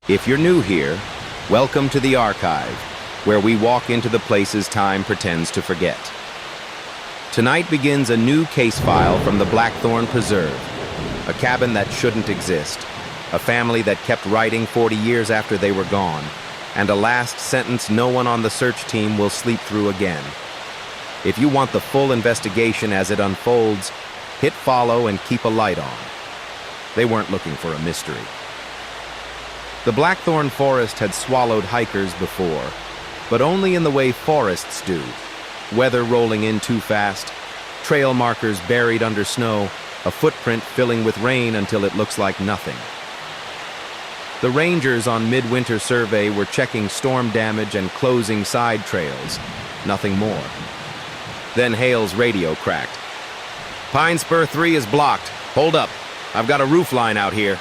If you're new here, welcome to the archive, where we walk into the places time pretends to forget. Tonight begins a new case file from the Blackthorn Preserve, a cabin that shouldn't exist, a family that kept writing 40 years after they were gone, and a last sentence no one on the search team will sleep through again. If you want the full investigation as it unfolds, hit follow and keep a light on. They weren't looking for a mystery. The Blackthorn Forest had swallowed hikers before, but only in the way forests do. Weather rolling in too fast, trail markers buried under snow, a footprint filling with rain until it looks like nothing. The rangers on midwinter survey were checking storm damage and closing side trails, nothing more. Then Hale's radio cracked. "Pine Spur 3 is blocked. Hold up. I've got a roof line out here."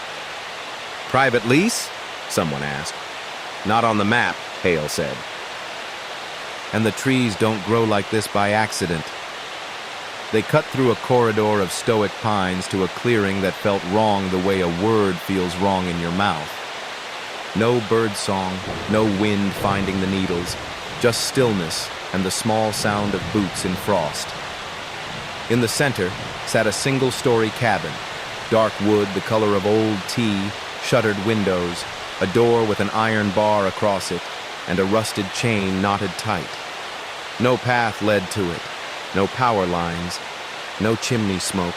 "Private lease?" someone asked. "Not on the map," Hale said. And the trees don't grow like this by accident. They cut through a corridor of stoic pines to a clearing that felt wrong the way a word feels wrong in your mouth. No bird song, no wind finding the needles, just stillness and the small sound of boots in frost. In the center sat a single-story cabin, dark wood the color of old tea, shuttered windows, a door with an iron bar across it, and a rusted chain knotted tight. No path led to it, no power lines, no chimney smoke.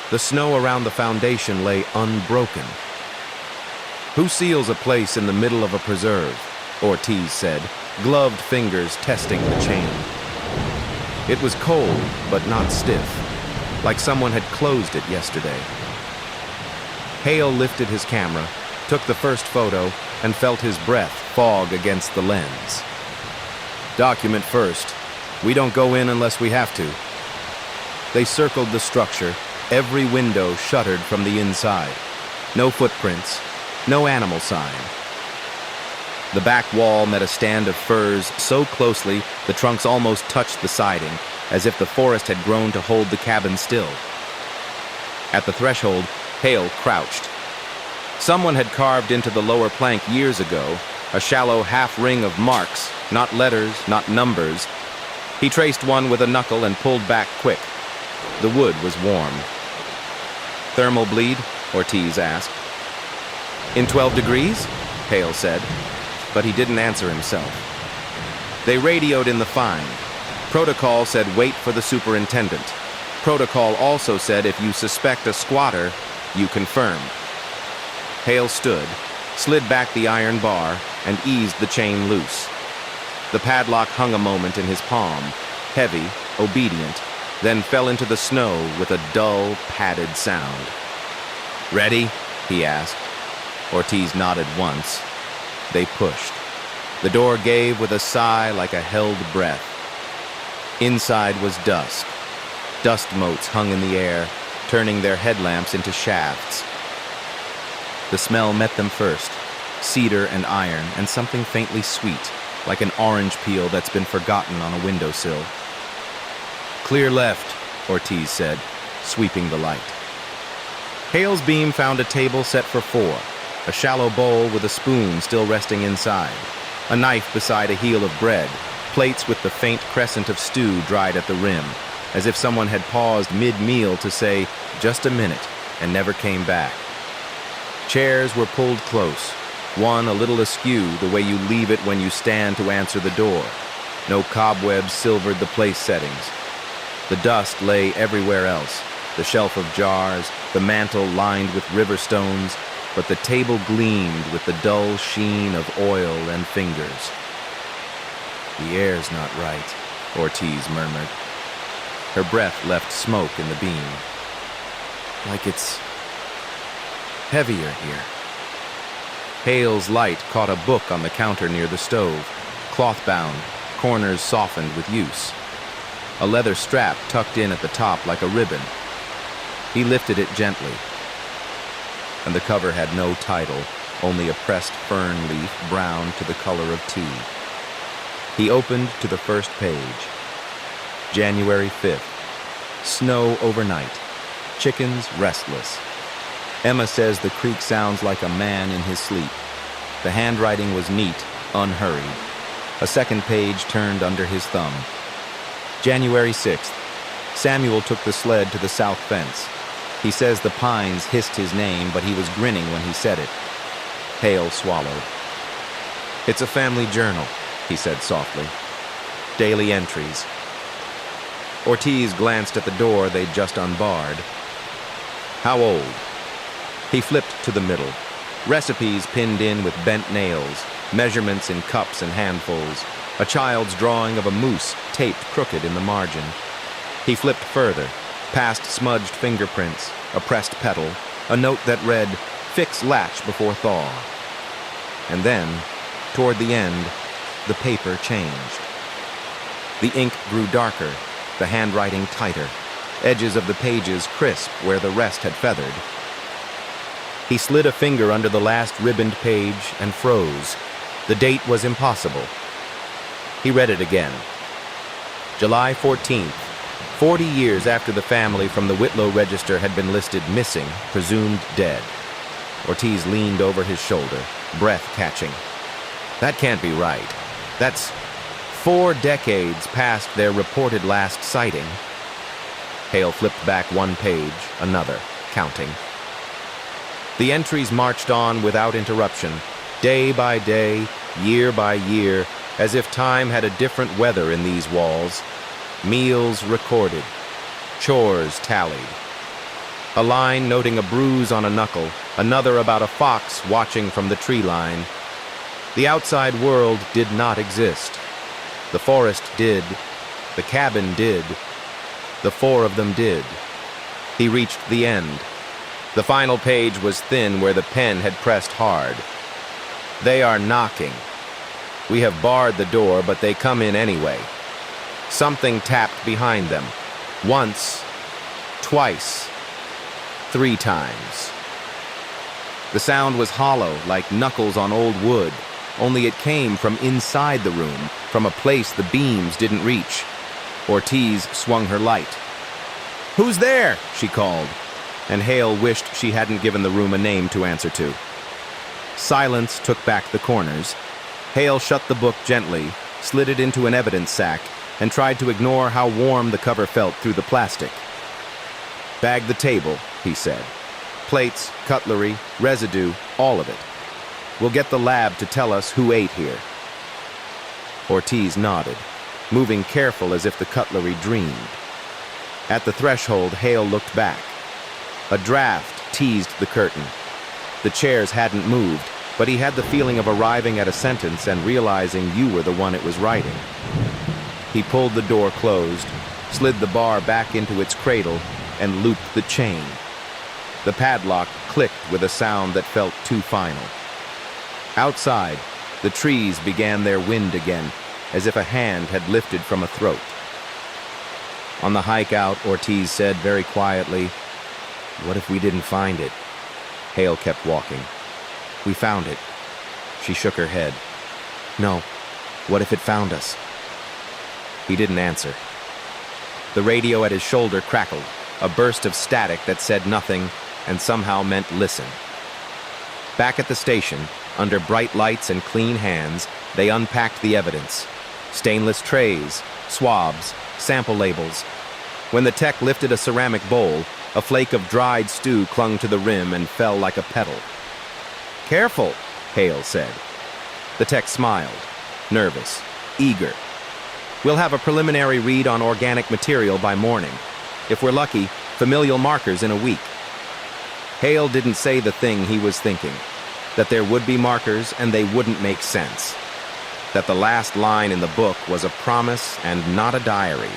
The snow around the foundation lay unbroken. "Who seals a place in the middle of a preserve?" Ortiz said, gloved fingers testing the chain. It was cold, but not stiff, like someone had closed it yesterday. Hale lifted his camera, took the first photo, and felt his breath fog against the lens. "Document first. We don't go in unless we have to." They circled the structure, every window shuttered from the inside. No footprints, no animal sign. The back wall met a stand of firs so closely the trunks almost touched the siding, as if the forest had grown to hold the cabin still. At the threshold, Hale crouched. Someone had carved into the lower plank years ago, a shallow half-ring of marks, not letters, not numbers. He traced one with a knuckle and pulled back quick. The wood was warm. "Thermal bleed?" Ortiz asked. "In 12 degrees?" Hale said, but he didn't answer himself. They radioed in the find. Protocol said wait for the superintendent. Protocol also said if you suspect a squatter, you confirm. Hale stood, slid back the iron bar, and eased the chain loose. The padlock hung a moment in his palm, heavy, obedient, then fell into the snow with a dull, padded sound. "Ready?" he asked. Ortiz nodded once. They pushed. The door gave with a sigh like a held breath. Inside was dusk. Dust motes hung in the air, turning their headlamps into shafts. The smell met them first, cedar and iron, and something faintly sweet, like an orange peel that's been forgotten on a windowsill. "Clear left," Ortiz said, sweeping the light. Hale's beam found a table set for 4, a shallow bowl with a spoon still resting inside, a knife beside a heel of bread, plates with the faint crescent of stew dried at the rim, as if someone had paused mid-meal to say, "Just a minute," and never came back. Chairs were pulled close, one a little askew the way you leave it when you stand to answer the door. No cobwebs silvered the place settings. The dust lay everywhere else, the shelf of jars, the mantel lined with river stones, but the table gleamed with the dull sheen of oil and fingers. "The air's not right," Ortiz murmured. Her breath left smoke in the beam. "Like it's heavier here." Hale's light caught a book on the counter near the stove, cloth-bound, corners softened with use. A leather strap tucked in at the top like a ribbon. He lifted it gently, and the cover had no title, only a pressed fern leaf brown to the color of tea. He opened to the first page. January 5th. Snow overnight. Chickens restless. Emma says the creak sounds like a man in his sleep. The handwriting was neat, unhurried. A second page turned under his thumb. January 6th. Samuel took the sled to the south fence. He says the pines hissed his name, but he was grinning when he said it. Hale swallowed. "It's a family journal," he said softly. "Daily entries." Ortiz glanced at the door they'd just unbarred. "How old?" He flipped to the middle. Recipes pinned in with bent nails, measurements in cups and handfuls, a child's drawing of a moose taped crooked in the margin. He flipped further, past smudged fingerprints, a pressed petal, a note that read, "Fix latch before thaw." And then, toward the end, the paper changed. The ink grew darker, the handwriting tighter, edges of the pages crisp where the rest had feathered. He slid a finger under the last ribboned page and froze. The date was impossible. He read it again. July 14th, 40 years after the family from the Whitlow Register had been listed missing, presumed dead. Ortiz leaned over his shoulder, breath catching. That can't be right. That's 4 decades past their reported last sighting. Hale flipped back one page, another, counting. The entries marched on without interruption, day by day, year by year, as if time had a different weather in these walls. Meals recorded, chores tallied. A line noting a bruise on a knuckle, another about a fox watching from the tree line. The outside world did not exist. The forest did. The cabin did. The 4 of them did. He reached the end. The final page was thin where the pen had pressed hard. "They are knocking. We have barred the door, but they come in anyway." Something tapped behind them. Once, twice, 3 times. The sound was hollow, like knuckles on old wood, only it came from inside the room, from a place the beams didn't reach. Ortiz swung her light. "Who's there?" she called, and Hale wished she hadn't given the room a name to answer to. Silence took back the corners. Hale shut the book gently, slid it into an evidence sack, and tried to ignore how warm the cover felt through the plastic. "Bag the table," he said. "Plates, cutlery, residue, all of it. We'll get the lab to tell us who ate here." Ortiz nodded, moving careful as if the cutlery dreamed. At the threshold, Hale looked back. A draft teased the curtain. The chairs hadn't moved, but he had the feeling of arriving at a sentence and realizing you were the one it was writing. He pulled the door closed, slid the bar back into its cradle, and looped the chain. The padlock clicked with a sound that felt too final. Outside, the trees began their wind again, as if a hand had lifted from a throat. On the hike out, Ortiz said very quietly, "What if we didn't find it?" Hale kept walking. "We found it." She shook her head. "No, what if it found us?" He didn't answer. The radio at his shoulder crackled, a burst of static that said nothing and somehow meant listen. Back at the station, under bright lights and clean hands, they unpacked the evidence. Stainless trays, swabs, sample labels. When the tech lifted a ceramic bowl, a flake of dried stew clung to the rim and fell like a petal. "Careful," Hale said. The tech smiled, nervous, eager. "We'll have a preliminary read on organic material by morning. If we're lucky, familial markers in a week." Hale didn't say the thing he was thinking, that there would be markers and they wouldn't make sense, that the last line in the book was a promise and not a diary.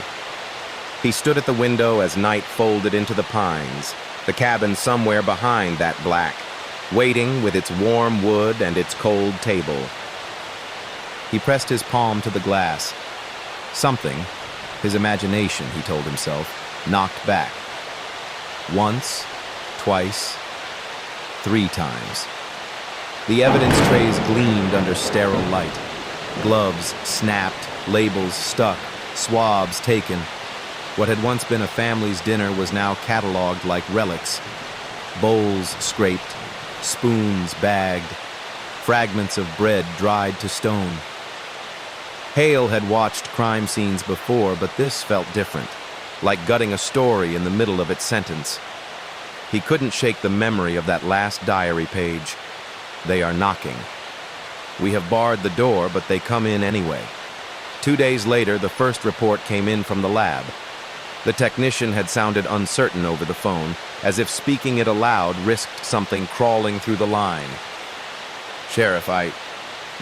He stood at the window as night folded into the pines, the cabin somewhere behind that black, waiting with its warm wood and its cold table. He pressed his palm to the glass. Something, his imagination, he told himself, knocked back. Once, twice, 3 times. The evidence trays gleamed under sterile light. Gloves snapped, labels stuck, swabs taken. What had once been a family's dinner was now cataloged like relics. bowls scraped, spoons bagged, fragments of bread dried to stone. Hale had watched crime scenes before, but this felt different, like gutting a story in the middle of its sentence. He couldn't shake the memory of that last diary page. They are knocking. We have barred the door, but they come in anyway. 2 days later, the first report came in from the lab. The technician had sounded uncertain over the phone, as if speaking it aloud risked something crawling through the line. "Sheriff,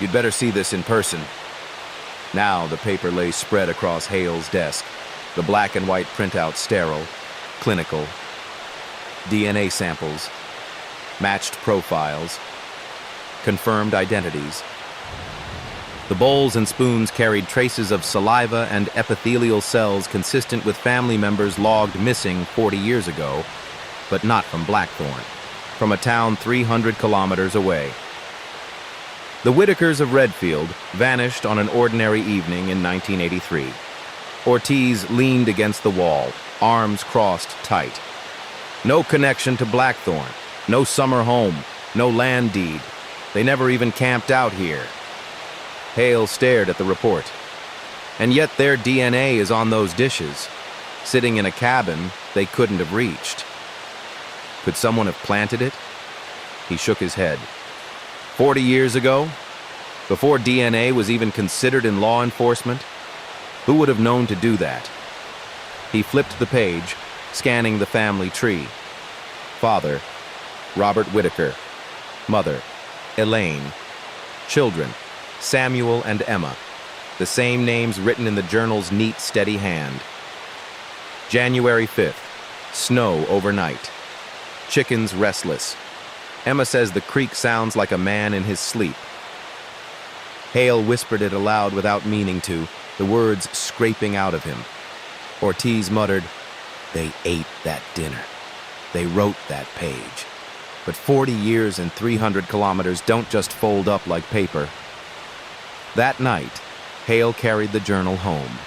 you'd better see this in person." Now the paper lay spread across Hale's desk, the black and white printout sterile, clinical. DNA samples, matched profiles, confirmed identities. The bowls and spoons carried traces of saliva and epithelial cells consistent with family members logged missing 40 years ago, but not from Blackthorn, from a town 300 kilometers away. The Whitakers of Redfield vanished on an ordinary evening in 1983. Ortiz leaned against the wall, arms crossed tight. No connection to Blackthorn, no summer home, no land deed. They never even camped out here. Hale stared at the report. And yet their DNA is on those dishes, sitting in a cabin they couldn't have reached. Could someone have planted it? He shook his head. 40 years ago, before DNA was even considered in law enforcement, who would have known to do that? He flipped the page, scanning the family tree. Father, Robert Whitaker. Mother, Elaine. Children, Samuel and Emma. The same names written in the journal's neat, steady hand. January 5th. Snow overnight. Chickens restless. Emma says the creek sounds like a man in his sleep. Hale whispered it aloud without meaning to, the words scraping out of him. Ortiz muttered, "They ate that dinner. They wrote that page." But 40 years and 300 kilometers don't just fold up like paper. That night, Hale carried the journal home.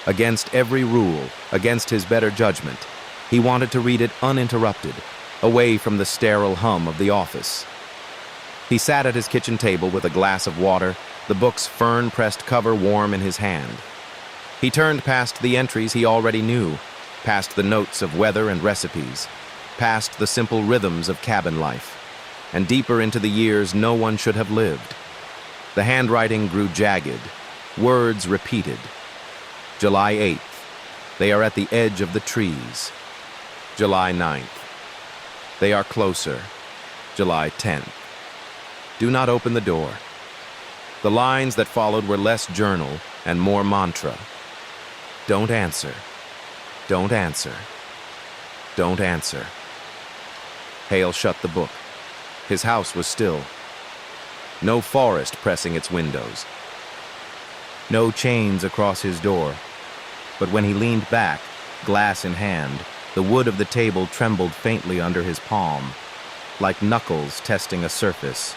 Against every rule, against his better judgment, he wanted to read it uninterrupted, away from the sterile hum of the office. He sat at his kitchen table with a glass of water, the book's fern-pressed cover warm in his hand. He turned past the entries he already knew, past the notes of weather and recipes, past the simple rhythms of cabin life, and deeper into the years no one should have lived. The handwriting grew jagged, words repeated. July 8th. They are at the edge of the trees. July 9th. They are closer. July 10th. Do not open the door. The lines that followed were less journal and more mantra. Don't answer. Don't answer. Don't answer. Hale shut the book. His house was still. No forest pressing its windows. No chains across his door. But when he leaned back, glass in hand, the wood of the table trembled faintly under his palm, like knuckles testing a surface.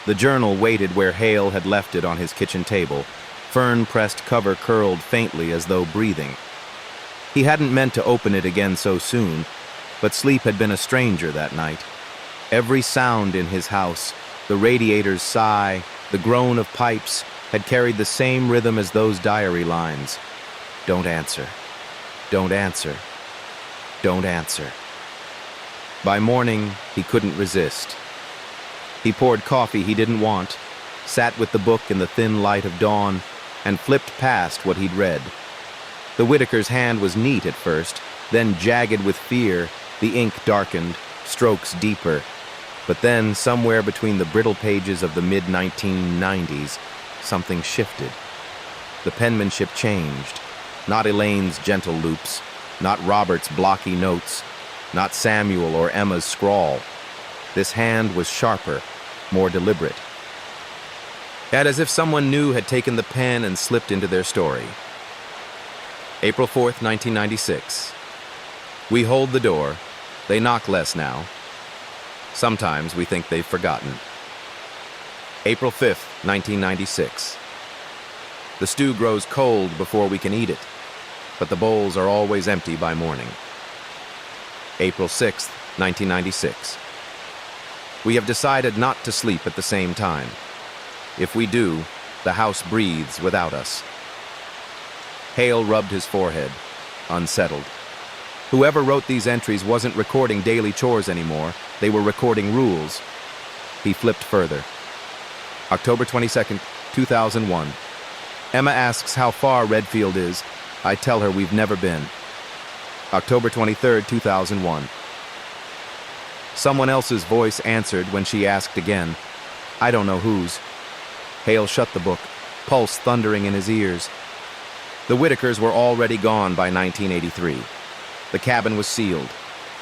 The journal waited where Hale had left it on his kitchen table, fern-pressed cover curled faintly as though breathing. He hadn't meant to open it again so soon, but sleep had been a stranger that night. Every sound in his house, the radiator's sigh, the groan of pipes, had carried the same rhythm as those diary lines. Don't answer. Don't answer. Don't answer. By morning, he couldn't resist. He poured coffee he didn't want, sat with the book in the thin light of dawn, and flipped past what he'd read. The Whitaker's hand was neat at first, then jagged with fear, the ink darkened, strokes deeper. But then, somewhere between the brittle pages of the mid-1990s, something shifted. The penmanship changed. Not Elaine's gentle loops, not Robert's blocky notes, not Samuel or Emma's scrawl. This hand was sharper, more deliberate. Yet as if someone new had taken the pen and slipped into their story. April 4th, 1996. We hold the door. They knock less now. Sometimes we think they've forgotten. April 5th, 1996. The stew grows cold before we can eat it, but the bowls are always empty by morning. April 6th, 1996. We have decided not to sleep at the same time. If we do, the house breathes without us. Hale rubbed his forehead, unsettled. Whoever wrote these entries wasn't recording daily chores anymore. They were recording rules. He flipped further. October 22nd, 2001. Emma asks how far Redfield is. I tell her we've never been. October 23rd, 2001. Someone else's voice answered when she asked again. I don't know whose. Hale shut the book, pulse thundering in his ears. The Whitakers were already gone by 1983. The cabin was sealed.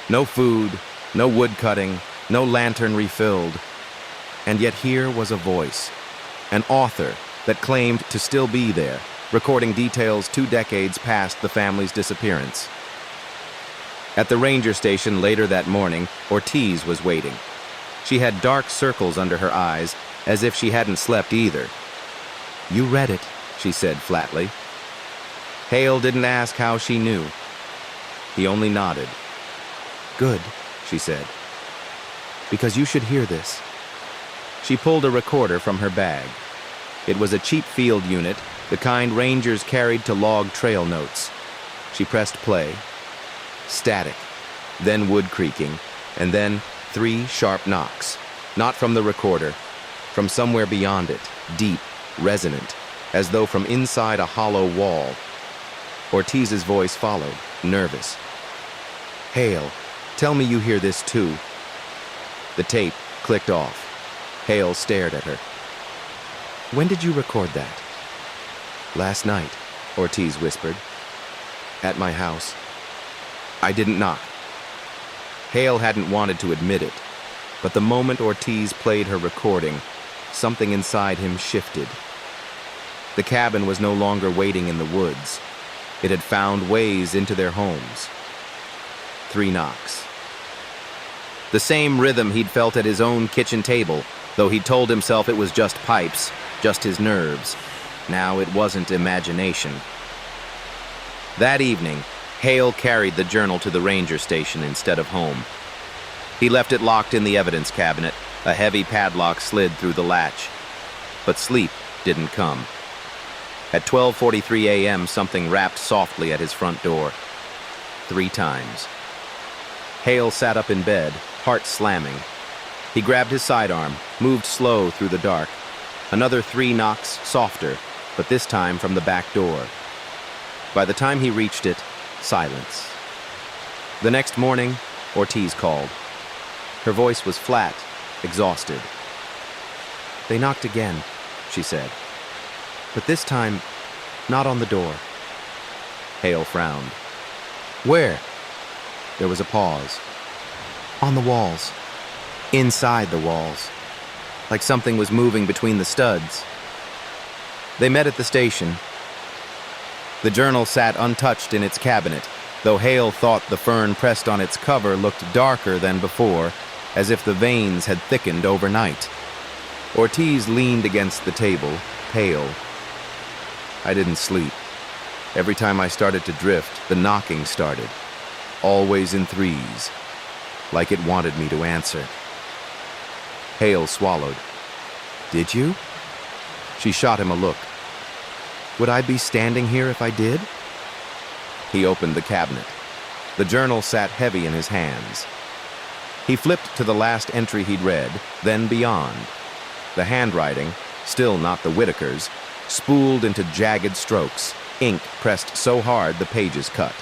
No food, no wood cutting, no lantern refilled. And yet here was a voice, an author that claimed to still be there, recording details 2 decades past the family's disappearance. At the ranger station later that morning, Ortiz was waiting. She had dark circles under her eyes, as if she hadn't slept either. You read it, she said flatly. Hale didn't ask how she knew. He only nodded. Good, she said, because you should hear this. She pulled a recorder from her bag. It was a cheap field unit, the kind rangers carried to log trail notes. She pressed play. Static, then wood creaking, and then 3 sharp knocks. Not from the recorder, from somewhere beyond it, deep, resonant, as though from inside a hollow wall. Ortiz's voice followed, nervous. Hale, tell me you hear this too. The tape clicked off. Hale stared at her. When did you record that? Last night, Ortiz whispered. At my house. I didn't knock. Hale hadn't wanted to admit it, but the moment Ortiz played her recording, something inside him shifted. The cabin was no longer waiting in the woods. It had found ways into their homes. 3 knocks. The same rhythm he'd felt at his own kitchen table, though he'd told himself it was just pipes, just his nerves. Now it wasn't imagination. That evening, Hale carried the journal to the ranger station instead of home. He left it locked in the evidence cabinet. A heavy padlock slid through the latch. But sleep didn't come. At 12:43 a.m., something rapped softly at his front door. 3 times. Hale sat up in bed, heart slamming. He grabbed his sidearm, moved slow through the dark. Another 3 knocks, softer, but this time from the back door. By the time he reached it, silence. The next morning, Ortiz called. Her voice was flat, exhausted. They knocked again, she said. But this time, not on the door. Hale frowned. Where? There was a pause. On the walls. Inside the walls. Like something was moving between the studs. They met at the station. The journal sat untouched in its cabinet, though Hale thought the fern pressed on its cover looked darker than before, as if the veins had thickened overnight. Ortiz leaned against the table, pale. I didn't sleep. Every time I started to drift, the knocking started. Always in 3s, like it wanted me to answer. Hale swallowed. Did you? She shot him a look. Would I be standing here if I did? He opened the cabinet. The journal sat heavy in his hands. He flipped to the last entry he'd read, then beyond. The handwriting, still not the Whitakers, spooled into jagged strokes, ink pressed so hard the pages cut.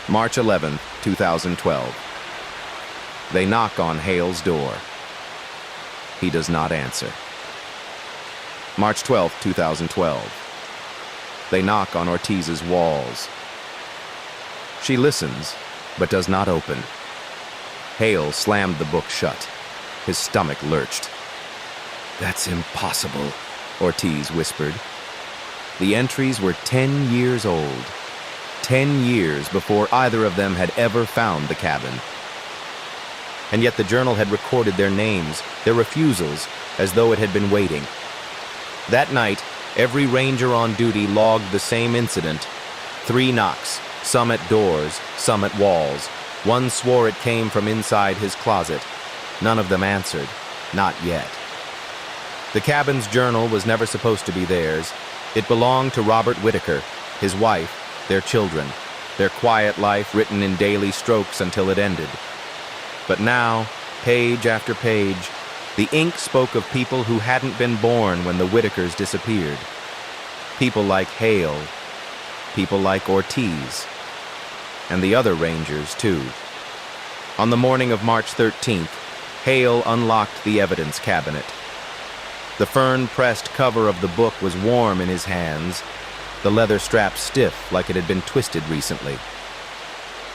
March 11, 2012. They knock on Hale's door. He does not answer. March 12, 2012. They knock on Ortiz's walls. She listens, but does not open. Hale slammed the book shut. His stomach lurched. That's impossible, Ortiz whispered. The entries were 10 years old. 10 years before either of them had ever found the cabin. And yet the journal had recorded their names, their refusals, as though it had been waiting. That night, every ranger on duty logged the same incident. 3 knocks, some at doors, some at walls, One swore it came from inside his closet. None of them answered. Not yet. The cabin's journal was never supposed to be theirs. It belonged to Robert Whitaker, his wife, their children, their quiet life written in daily strokes until it ended. But now, page after page, the ink spoke of people who hadn't been born when the Whitakers disappeared. People like Hale, people like Ortiz, and the other Rangers, too. On the morning of March 13th, Hale unlocked the evidence cabinet. The fern-pressed cover of the book was warm in his hands, the leather strap stiff like it had been twisted recently.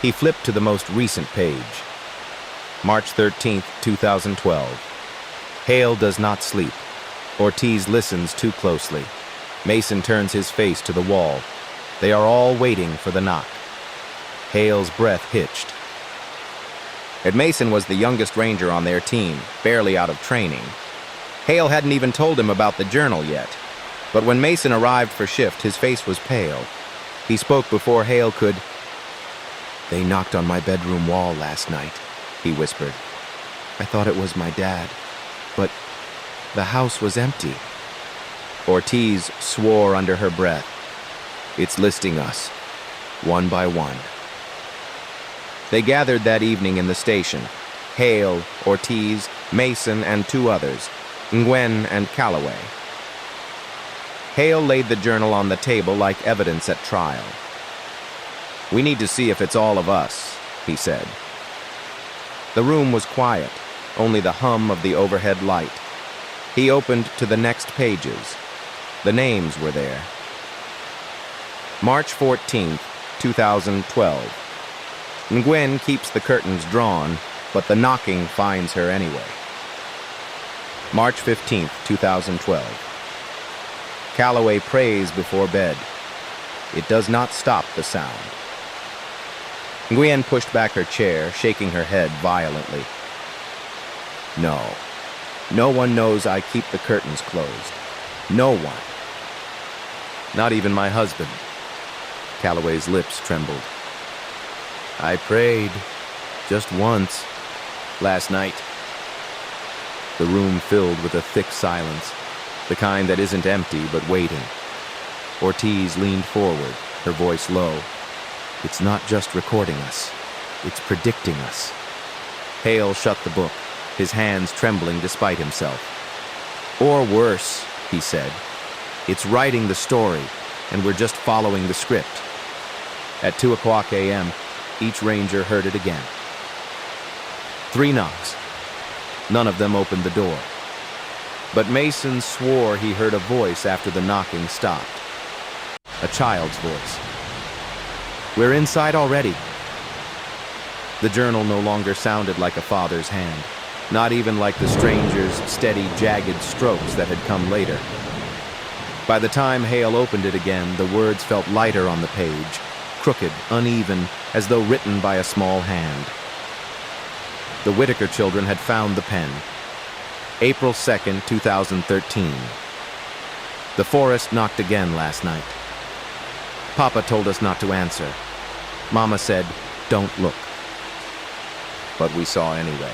He flipped to the most recent page. March 13th, 2012. Hale does not sleep. Ortiz listens too closely. Mason turns his face to the wall. They are all waiting for the knock. Hale's breath hitched. Ed Mason was the youngest ranger on their team, barely out of training. Hale hadn't even told him about the journal yet. But when Mason arrived for shift, his face was pale. He spoke before Hale could. "They knocked on my bedroom wall last night," he whispered. "I thought it was my dad, but the house was empty." Ortiz swore under her breath. "It's listing us, one by one." They gathered that evening in the station. Hale, Ortiz, Mason, and two others, Nguyen and Calloway. Hale laid the journal on the table like evidence at trial. "We need to see if it's all of us," he said. The room was quiet, only the hum of the overhead light. He opened to the next pages. The names were there. March 14th, 2012. Nguyen keeps the curtains drawn, but the knocking finds her anyway. March 15th, 2012. Calloway prays before bed. It does not stop the sound. Nguyen pushed back her chair, shaking her head violently. "No. No one knows I keep the curtains closed. No one. Not even my husband." Calloway's lips trembled. "I prayed, just once, last night." The room filled with a thick silence, the kind that isn't empty but waiting. Ortiz leaned forward, her voice low. "It's not just recording us, it's predicting us." Hale shut the book, his hands trembling despite himself. "Or worse," he said. "It's writing the story, and we're just following the script." At 2:00 a.m., each ranger heard it again. 3 knocks. None of them opened the door. But Mason swore he heard a voice after the knocking stopped. A child's voice. "We're inside already." The journal no longer sounded like a father's hand, not even like the stranger's steady, jagged strokes that had come later. By the time Hale opened it again, the words felt lighter on the page, crooked, uneven, as though written by a small hand. The Whitaker children had found the pen. April 2nd, 2013. The forest knocked again last night. Papa told us not to answer. Mama said, "Don't look." But we saw anyway.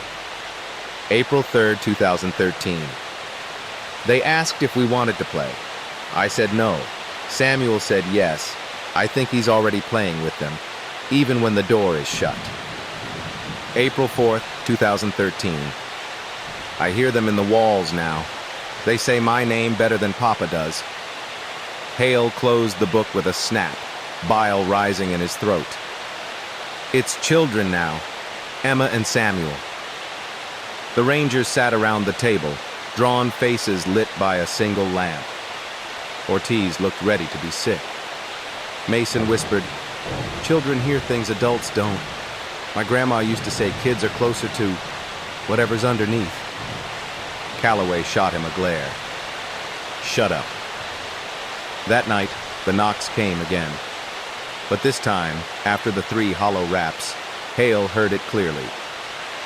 April 3rd, 2013. They asked if we wanted to play. I said no. Samuel said yes. I think he's already playing with them, even when the door is shut. April 4th, 2013. I hear them in the walls now. They say my name better than Papa does. Hale closed the book with a snap, bile rising in his throat. It's children now, Emma and Samuel. The rangers sat around the table, drawn faces lit by a single lamp. Ortiz looked ready to be sick. Mason whispered, "Children hear things adults don't. My grandma used to say kids are closer to whatever's underneath." Calloway shot him a glare. "Shut up." That night, the knocks came again. But this time, after the 3 hollow raps, Hale heard it clearly.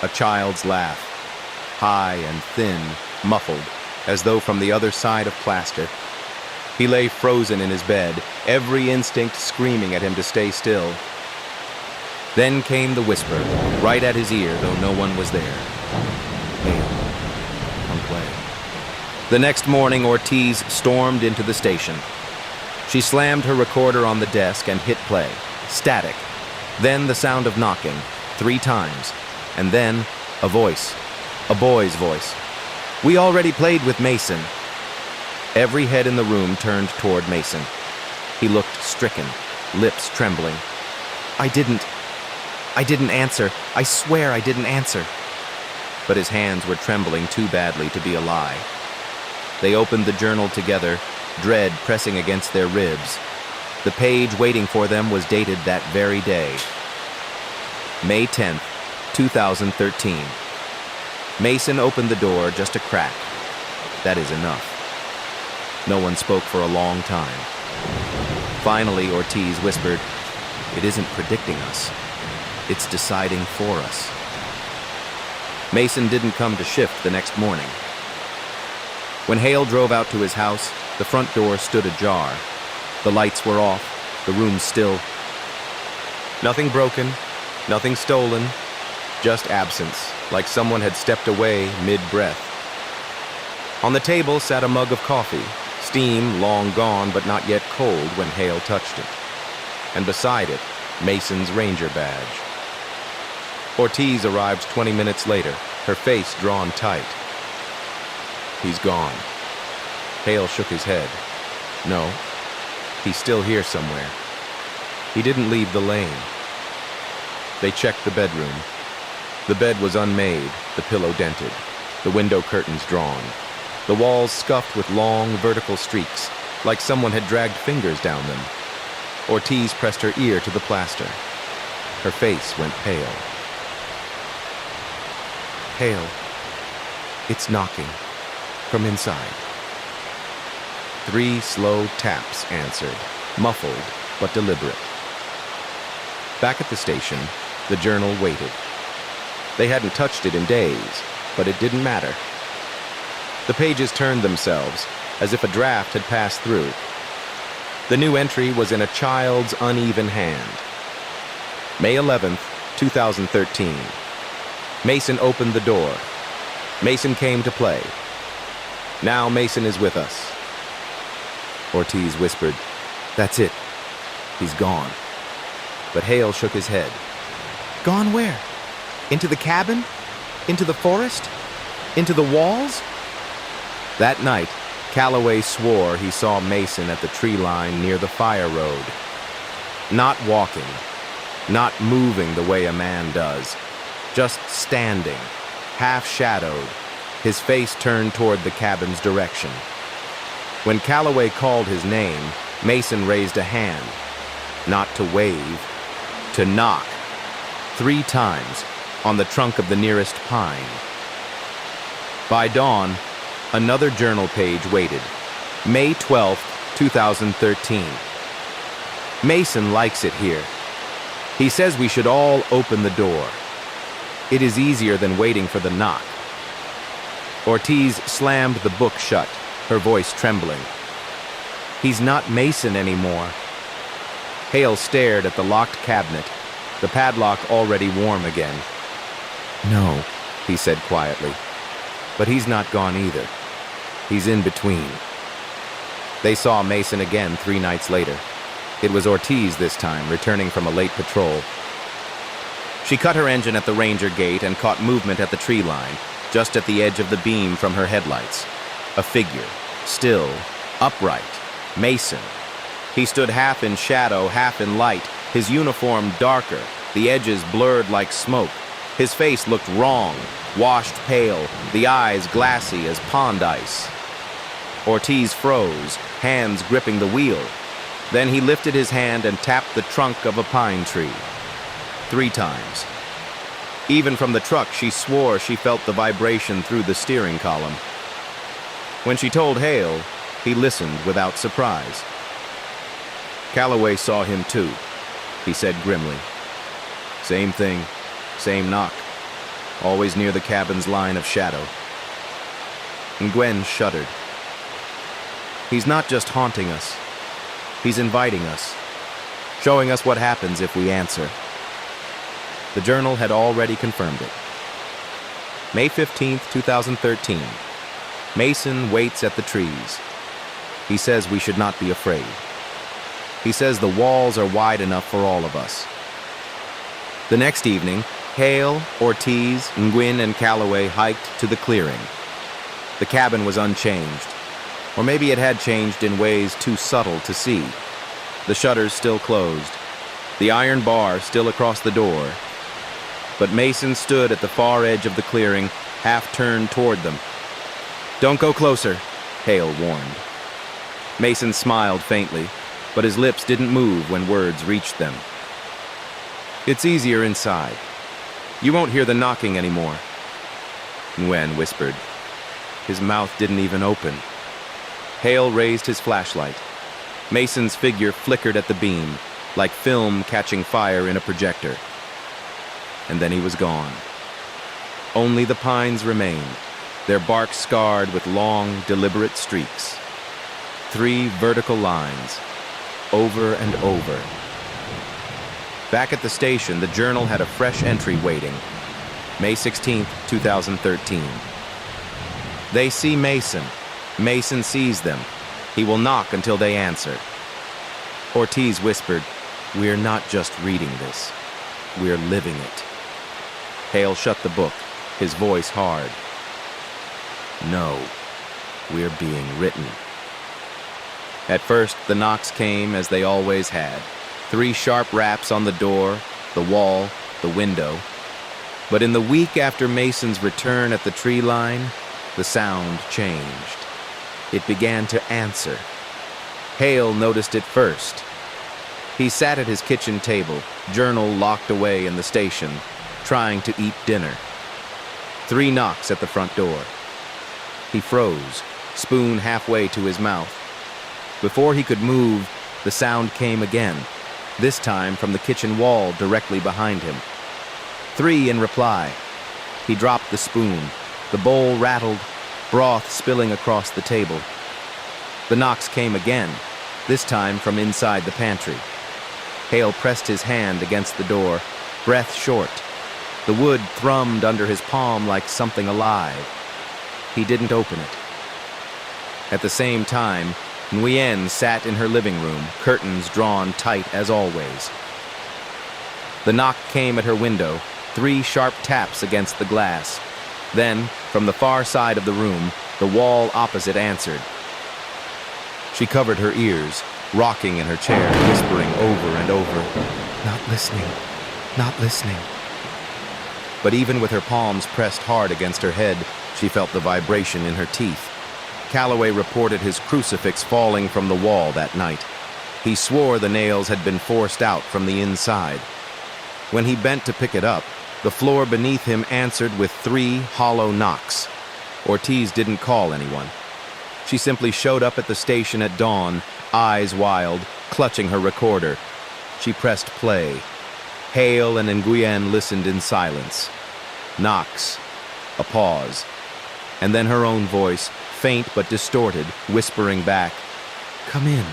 A child's laugh, high and thin, muffled, as though from the other side of plaster. He lay frozen in his bed, every instinct screaming at him to stay still. Then came the whisper, right at his ear, though no one was there. "Hale, come play." The next morning, Ortiz stormed into the station. She slammed her recorder on the desk and hit play. Static. Then the sound of knocking, 3 times. And then a voice. A boy's voice. "We already played with Mason." Every head in the room turned toward Mason. He looked stricken, lips trembling. I didn't answer. I swear I didn't answer." But his hands were trembling too badly to be a lie. They opened the journal together, dread pressing against their ribs. The page waiting for them was dated that very day. May 10th, 2013. Mason opened the door just a crack. That is enough. No one spoke for a long time. Finally, Ortiz whispered, "It isn't predicting us. It's deciding for us." Mason didn't come to shift the next morning. When Hale drove out to his house, the front door stood ajar. The lights were off, the room still. Nothing broken, nothing stolen, just absence, like someone had stepped away mid-breath. On the table sat a mug of coffee, steam long gone but not yet cold when Hale touched it. And beside it, Mason's ranger badge. Ortiz arrived 20 minutes later, her face drawn tight. "He's gone." Hale shook his head. "No, he's still here somewhere. He didn't leave the lane." They checked the bedroom. The bed was unmade, the pillow dented, the window curtains drawn, the walls scuffed with long, vertical streaks, like someone had dragged fingers down them. Ortiz pressed her ear to the plaster. Her face went pale. "Hale, it's knocking. From inside." 3 slow taps answered, muffled but deliberate. Back at the station, the journal waited. They hadn't touched it in days, but it didn't matter. The pages turned themselves, as if a draft had passed through. The new entry was in a child's uneven hand. May 11th, 2013. Mason opened the door. Mason came to play. Now Mason is with us. Ortiz whispered, "That's it. He's gone." But Hale shook his head. "Gone where? Into the cabin? Into the forest? Into the walls?" That night, Calloway swore he saw Mason at the tree line near the fire road. Not walking, not moving the way a man does, just standing, half-shadowed, his face turned toward the cabin's direction. When Calloway called his name, Mason raised a hand, not to wave, to knock, 3 times, on the trunk of the nearest pine. By dawn, another journal page waited. May 12th, 2013. Mason likes it here. He says we should all open the door. It is easier than waiting for the knock. Ortiz slammed the book shut, her voice trembling. "He's not Mason anymore." Hale stared at the locked cabinet, the padlock already warm again. "No," he said quietly. "But he's not gone either. He's in between." They saw Mason again 3 nights later. It was Ortiz this time, returning from a late patrol. She cut her engine at the ranger gate and caught movement at the tree line, just at the edge of the beam from her headlights. A figure, still, upright, Mason. He stood half in shadow, half in light, his uniform darker, the edges blurred like smoke. His face looked wrong, washed pale, the eyes glassy as pond ice. Ortiz froze, hands gripping the wheel. Then he lifted his hand and tapped the trunk of a pine tree. 3 times. Even from the truck, she swore she felt the vibration through the steering column. When she told Hale, he listened without surprise. Calloway saw him too, he said grimly. Same thing, same knock, always near the cabin's line of shadow. And Gwen shuddered. He's not just haunting us. He's inviting us, showing us what happens if we answer. The journal had already confirmed it. May 15th, 2013. Mason waits at the trees. He says we should not be afraid. He says the walls are wide enough for all of us. The next evening, Hale, Ortiz, Nguyen, and Calloway hiked to the clearing. The cabin was unchanged, or maybe it had changed in ways too subtle to see. The shutters still closed, the iron bar still across the door. But Mason stood at the far edge of the clearing, half turned toward them. "Don't go closer," Hale warned. Mason smiled faintly, but his lips didn't move when words reached them. "It's easier inside. You won't hear the knocking anymore," Nguyen whispered. His mouth didn't even open. Hale raised his flashlight. Mason's figure flickered at the beam, like film catching fire in a projector. And then he was gone. Only the pines remained, their bark scarred with long, deliberate streaks. 3 vertical lines, over and over. Back at the station, the journal had a fresh entry waiting. May 16th, 2013. They see Mason. Mason sees them. He will knock until they answer. Ortiz whispered, "We're not just reading this. We're living it." Hale shut the book, his voice hard. "No, we're being written." At first, the knocks came as they always had. 3 sharp raps on the door, the wall, the window. But in the week after Mason's return at the tree line, the sound changed. It began to answer. Hale noticed it first. He sat at his kitchen table, journal locked away in the station, trying to eat dinner. 3 knocks at the front door. He froze, spoon halfway to his mouth. Before he could move, the sound came again, this time from the kitchen wall directly behind him. 3 in reply. He dropped the spoon. The bowl rattled, broth spilling across the table. The knocks came again, this time from inside the pantry. Hale pressed his hand against the door, breath short. The wood thrummed under his palm like something alive. He didn't open it. At the same time, Nguyen sat in her living room, curtains drawn tight as always. The knock came at her window, 3 sharp taps against the glass. Then, from the far side of the room, the wall opposite answered. She covered her ears, rocking in her chair, whispering over and over, "Not listening, not listening." But even with her palms pressed hard against her head, she felt the vibration in her teeth. Calloway reported his crucifix falling from the wall that night. He swore the nails had been forced out from the inside. When he bent to pick it up, the floor beneath him answered with 3 hollow knocks. Ortiz didn't call anyone. She simply showed up at the station at dawn, eyes wild, clutching her recorder. She pressed play. Hale and Nguyen listened in silence. Knocks. A pause. And then her own voice, faint but distorted, whispering back, "Come in."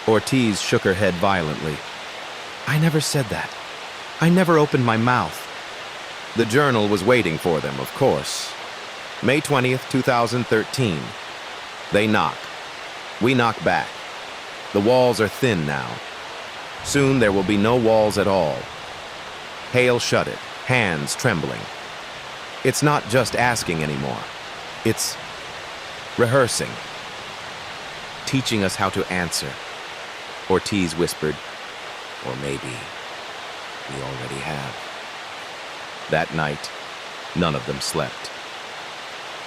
Ortiz shook her head violently. "I never said that. I never opened my mouth." The journal was waiting for them, of course. May 20th, 2013. They knock. We knock back. The walls are thin now. Soon there will be no walls at all. Hale shut it, hands trembling. It's not just asking anymore. It's rehearsing. Teaching us how to answer, Ortiz whispered. Or maybe we already have. That night, none of them slept.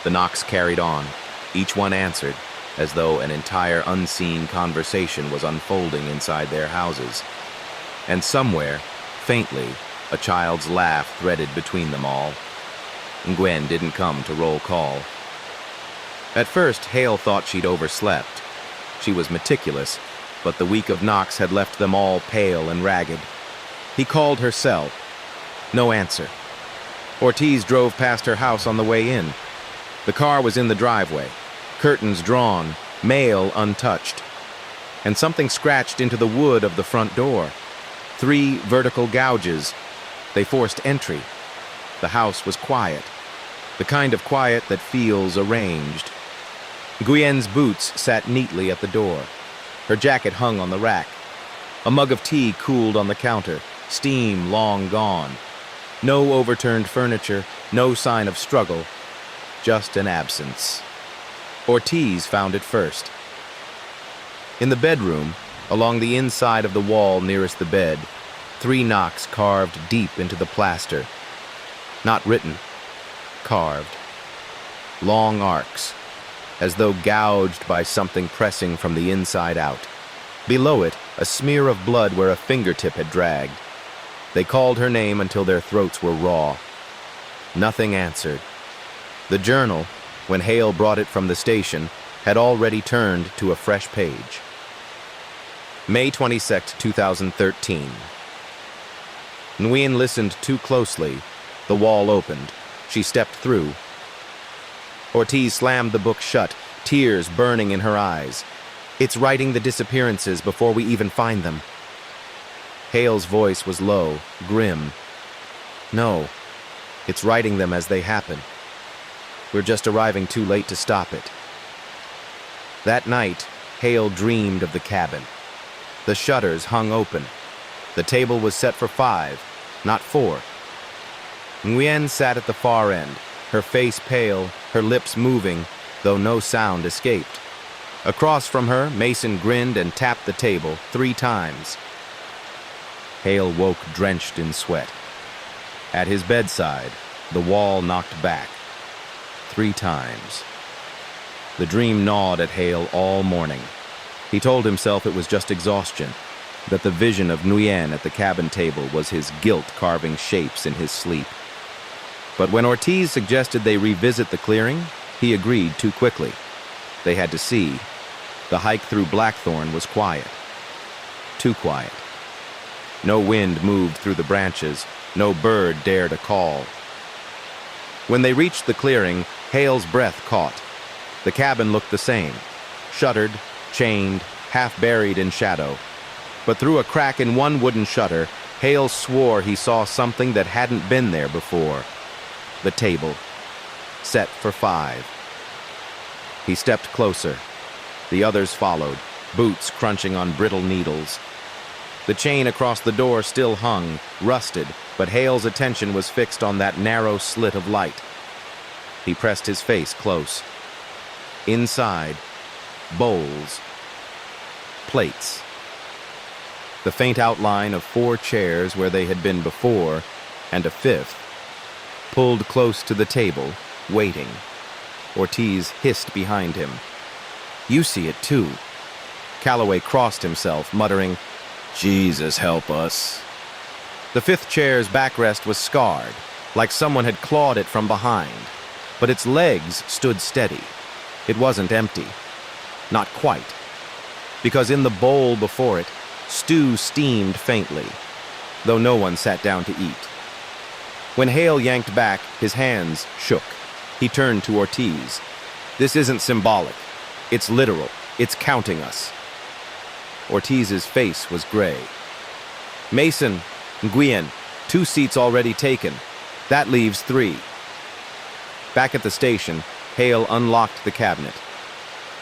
The knocks carried on. Each one answered, as though an entire unseen conversation was unfolding inside their houses. And somewhere, faintly, a child's laugh threaded between them all. Nguyen didn't come to roll call. At first, Hale thought she'd overslept. She was meticulous, but the week of knocks had left them all pale and ragged. He called her cell. No answer. Ortiz drove past her house on the way in. The car was in the driveway, curtains drawn, mail untouched. And something scratched into the wood of the front door. 3 vertical gouges. They forced entry. The house was quiet, the kind of quiet that feels arranged. Nguyen's boots sat neatly at the door. Her jacket hung on the rack. A mug of tea cooled on the counter, steam long gone. No overturned furniture, no sign of struggle, just an absence. Ortiz found it first. In the bedroom, along the inside of the wall nearest the bed, 3 knocks carved deep into the plaster. Not written, carved. Long arcs, as though gouged by something pressing from the inside out. Below it, a smear of blood where a fingertip had dragged. They called her name until their throats were raw. Nothing answered. The journal, when Hale brought it from the station, had already turned to a fresh page. May 22, 2013. Nguyen listened too closely. The wall opened. She stepped through. Ortiz slammed the book shut, tears burning in her eyes. It's writing the disappearances before we even find them. Hale's voice was low, grim. No, it's writing them as they happen. We're just arriving too late to stop it. That night, Hale dreamed of the cabin. The shutters hung open. The table was set for 5, not 4. Nguyen sat at the far end, her face pale, her lips moving, though no sound escaped. Across from her, Mason grinned and tapped the table 3 times. Hale woke drenched in sweat. At his bedside, the wall knocked back 3 times. The dream gnawed at Hale all morning. He told himself it was just exhaustion, that the vision of Nguyen at the cabin table was his guilt carving shapes in his sleep. But when Ortiz suggested they revisit the clearing, he agreed too quickly. They had to see. The hike through Blackthorn was quiet. Too quiet. No wind moved through the branches. No bird dared a call. When they reached the clearing, Hale's breath caught. The cabin looked the same. Shuttered, chained, half buried in shadow. But through a crack in one wooden shutter, Hale swore he saw something that hadn't been there before. The table, set for 5. He stepped closer. The others followed, boots crunching on brittle needles. The chain across the door still hung, rusted, but Hale's attention was fixed on that narrow slit of light. He pressed his face close. Inside, bowls, plates. The faint outline of 4 chairs where they had been before, and a 5th, pulled close to the table, waiting. Ortiz hissed behind him. You see it too. Calloway crossed himself, muttering, Jesus help us. The 5th chair's backrest was scarred, like someone had clawed it from behind, but its legs stood steady. It wasn't empty. Not quite. Because in the bowl before it, stew steamed faintly, though no one sat down to eat. When Hale yanked back, his hands shook. He turned to Ortiz. This isn't symbolic. It's literal. It's counting us. Ortiz's face was gray. Mason, Nguyen, 2 seats already taken. That leaves 3. Back at the station, Hale unlocked the cabinet.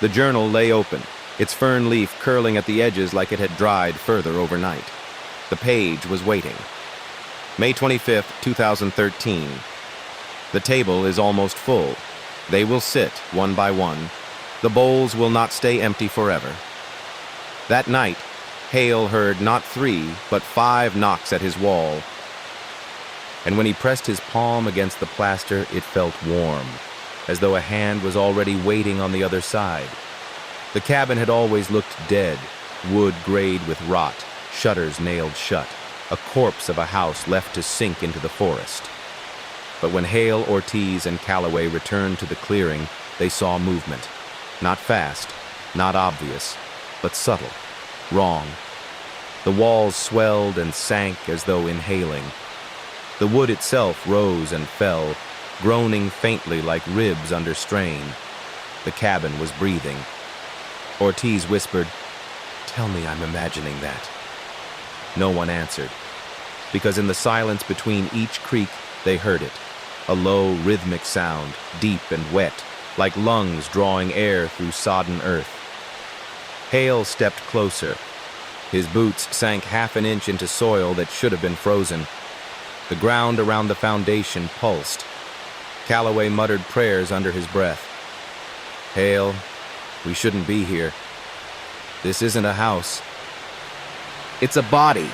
The journal lay open, its fern leaf curling at the edges like it had dried further overnight. The page was waiting. May 25, 2013. The table is almost full. They will sit, one by one. The bowls will not stay empty forever. That night, Hale heard not 3, but 5 knocks at his wall. And when he pressed his palm against the plaster, it felt warm, as though a hand was already waiting on the other side. The cabin had always looked dead, wood grayed with rot, shutters nailed shut, a corpse of a house left to sink into the forest. But when Hale, Ortiz, and Calloway returned to the clearing, they saw movement. Not fast, not obvious, but subtle, wrong. The walls swelled and sank as though inhaling. The wood itself rose and fell, groaning faintly like ribs under strain. The cabin was breathing. Ortiz whispered, "Tell me I'm imagining that." No one answered. because in the silence between each creak, they heard it. A low, rhythmic sound, deep and wet, like lungs drawing air through sodden earth. Hale stepped closer. His boots sank half an inch into soil that should have been frozen. The ground around the foundation pulsed. Calloway muttered prayers under his breath. "Hale, we shouldn't be here. This isn't a house. It's a body."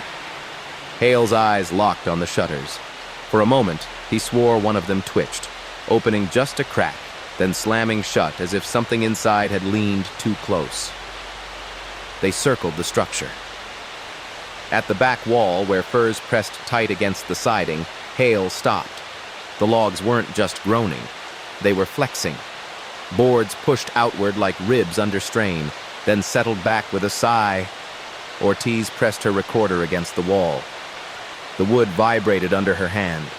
Hale's eyes locked on the shutters. For a moment, he swore one of them twitched, opening just a crack, then slamming shut as if something inside had leaned too close. They circled the structure. At the back wall, where furs pressed tight against the siding, Hale stopped. The logs weren't just groaning. They were flexing. Boards pushed outward like ribs under strain, then settled back with a sigh. Ortiz pressed her recorder against the wall. The wood vibrated under her hand.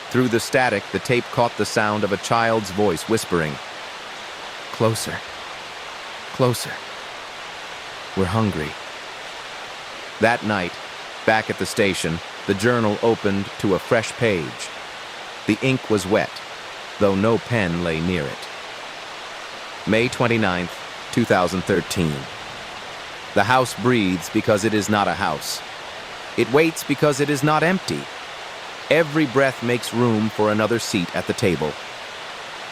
Through the static, the tape caught the sound of a child's voice whispering, "Closer. Closer. We're hungry." That night, back at the station, the journal opened to a fresh page. The ink was wet, though no pen lay near it. May 29th, 2013. The house breathes because it is not a house. It waits because it is not empty. Every breath makes room for another seat at the table.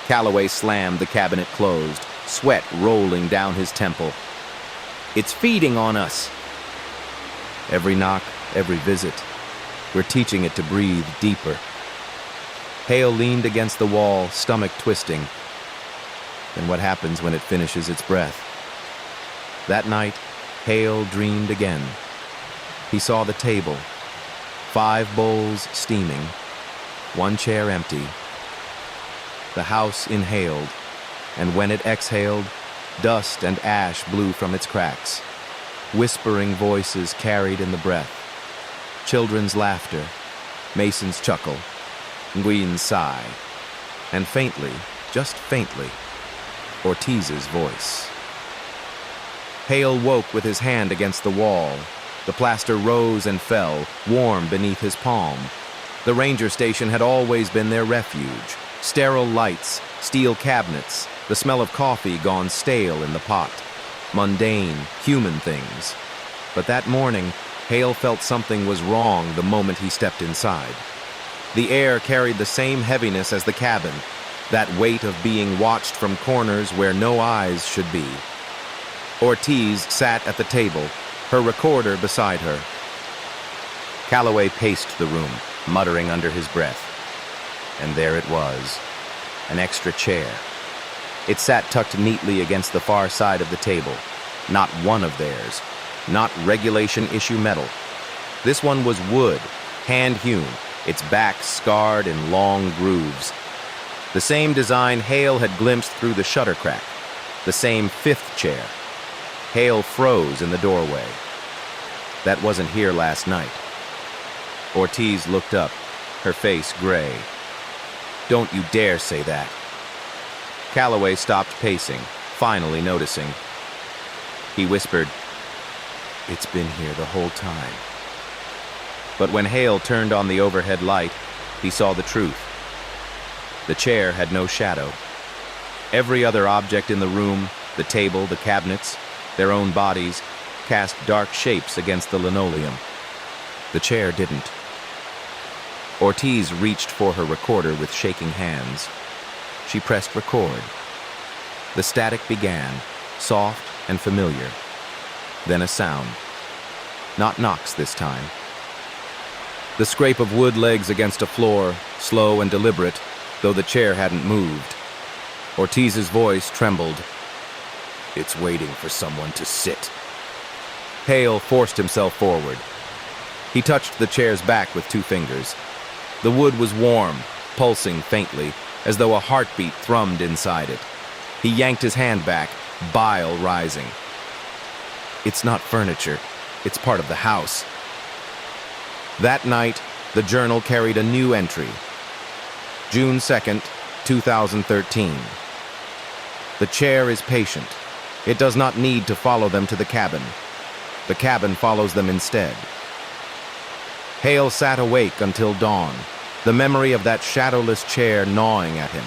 Calloway slammed the cabinet closed, sweat rolling down his temple. "It's feeding on us." Every knock, every visit, we're teaching it to breathe deeper. Hale leaned against the wall, stomach twisting. Then what happens when it finishes its breath? That night, Hale dreamed again. He saw the table, 5 bowls steaming, 1 chair empty. The house inhaled, and when it exhaled, dust and ash blew from its cracks. Whispering voices carried in the breath. Children's laughter, Mason's chuckle, Nguyen's sigh, and faintly, just faintly, Ortiz's voice. Hale woke with his hand against the wall. The plaster rose and fell, warm beneath his palm. The ranger station had always been their refuge. Sterile lights, steel cabinets, the smell of coffee gone stale in the pot. Mundane, human things. But that morning, Hale felt something was wrong the moment he stepped inside. The air carried the same heaviness as the cabin, that weight of being watched from corners where no eyes should be. Ortiz sat at the table, her recorder beside her. Calloway paced the room, muttering under his breath. And there it was, an extra chair. It sat tucked neatly against the far side of the table. Not one of theirs. Not regulation issue metal. This one was wood, hand-hewn, its back scarred in long grooves. The same design Hale had glimpsed through the shutter crack. The same 5th chair. Hale froze in the doorway. That wasn't here last night. Ortiz looked up, her face gray. "Don't you dare say that." Calloway stopped pacing, finally noticing. He whispered, "It's been here the whole time." But when Hale turned on the overhead light, he saw the truth. The chair had no shadow. Every other object in the room, the table, the cabinets, their own bodies, cast dark shapes against the linoleum. The chair didn't. Ortiz reached for her recorder with shaking hands. She pressed record. The static began, soft and familiar. Then a sound. Not knocks this time. The scrape of wood legs against a floor, slow and deliberate, though the chair hadn't moved. Ortiz's voice trembled. "It's waiting for someone to sit." Hale forced himself forward. He touched the chair's back with 2 fingers. The wood was warm, pulsing faintly, as though a heartbeat thrummed inside it. He yanked his hand back, bile rising. "It's not furniture. It's part of the house." That night, the journal carried a new entry. June 2nd, 2013. The chair is patient. It does not need to follow them to the cabin. The cabin follows them instead. Hale sat awake until dawn, the memory of that shadowless chair gnawing at him.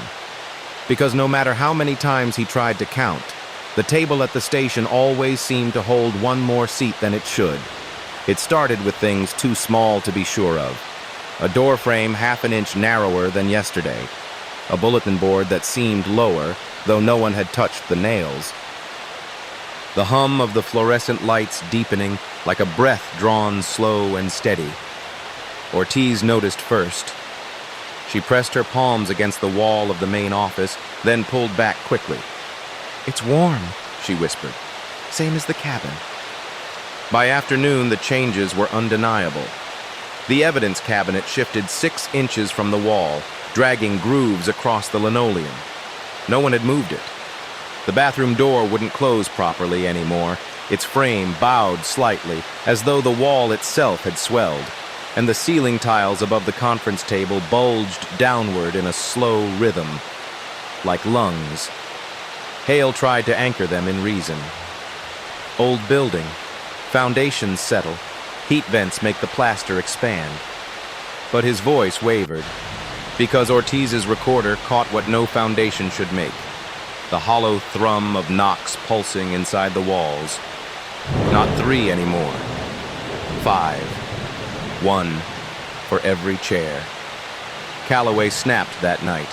Because no matter how many times he tried to count, the table at the station always seemed to hold one more seat than it should. It started with things too small to be sure of. A door frame half an inch narrower than yesterday. A bulletin board that seemed lower, though no one had touched the nails. The hum of the fluorescent lights deepening like a breath drawn slow and steady. Ortiz noticed first. She pressed her palms against the wall of the main office, then pulled back quickly. "It's warm," she whispered. "Same as the cabin." By afternoon, the changes were undeniable. The evidence cabinet shifted 6 inches from the wall, dragging grooves across the linoleum. No one had moved it. The bathroom door wouldn't close properly anymore. Its frame bowed slightly, as though the wall itself had swelled, and the ceiling tiles above the conference table bulged downward in a slow rhythm, like lungs. Hale tried to anchor them in reason. Old building. Foundations settle. Heat vents make the plaster expand. But his voice wavered, because Ortiz's recorder caught what no foundation should make. The hollow thrum of knocks pulsing inside the walls. Not 3 anymore. 5. 1 for every chair. Calloway snapped that night.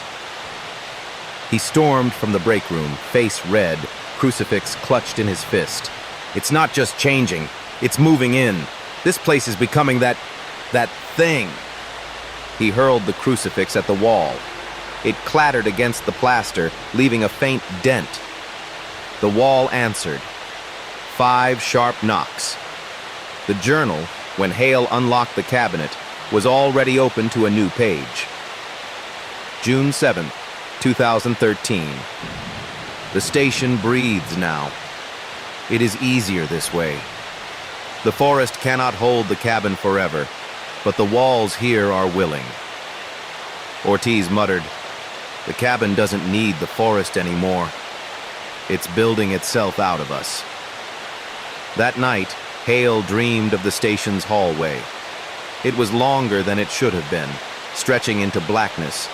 He stormed from the break room, face red, crucifix clutched in his fist. "It's not just changing, it's moving in. This place is becoming that thing." He hurled the crucifix at the wall. It clattered against the plaster, leaving a faint dent. The wall answered. 5 sharp knocks. The journal, when Hale unlocked the cabinet, was already open to a new page. June 7th, 2013. The station breathes now. It is easier this way. The forest cannot hold the cabin forever, but the walls here are willing. Ortiz muttered, "The cabin doesn't need the forest anymore. It's building itself out of us." That night, Hale dreamed of the station's hallway. It was longer than it should have been, stretching into blackness,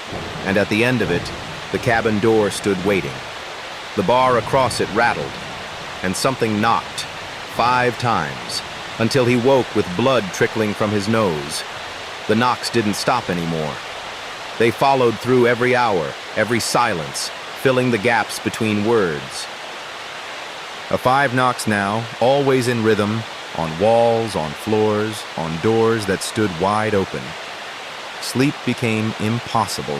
and at the end of it, the cabin door stood waiting. The bar across it rattled, and something knocked 5 times, until he woke with blood trickling from his nose. The knocks didn't stop anymore. They followed through every hour, every silence, filling the gaps between words. A 5 knocks now, always in rhythm, on walls, on floors, on doors that stood wide open. Sleep became impossible.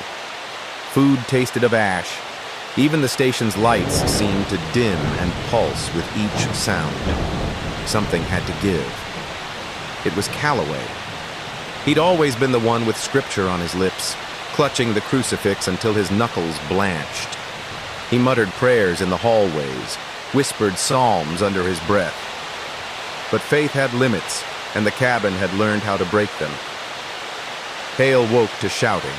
Food tasted of ash. Even the station's lights seemed to dim and pulse with each sound. Something had to give. It was Calloway. He'd always been the one with scripture on his lips, clutching the crucifix until his knuckles blanched. He muttered prayers in the hallways, whispered psalms under his breath. But faith had limits, and the cabin had learned how to break them. Hale woke to shouting.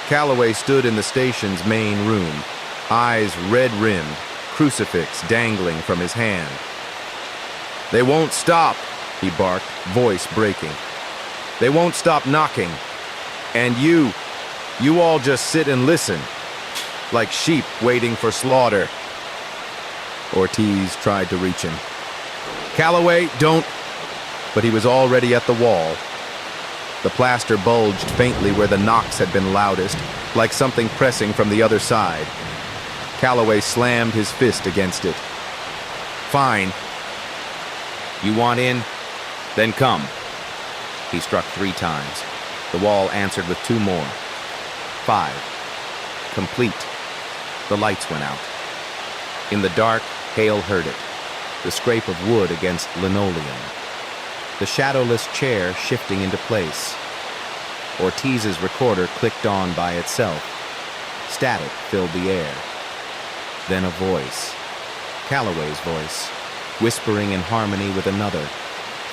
Calloway stood in the station's main room, eyes red-rimmed, crucifix dangling from his hand. "They won't stop," he barked, voice breaking. "They won't stop knocking. And you all just sit and listen, like sheep waiting for slaughter." Ortiz tried to reach him. "Calloway, don't..." But he was already at the wall. The plaster bulged faintly where the knocks had been loudest, like something pressing from the other side. Calloway slammed his fist against it. "Fine. You want in? Then come." He struck 3 times. The wall answered with 2 more. 5. Complete. The lights went out. In the dark, Hale heard it. The scrape of wood against linoleum. The shadowless chair shifting into place. Ortiz's recorder clicked on by itself. Static filled the air. Then a voice. Calloway's voice, whispering in harmony with another,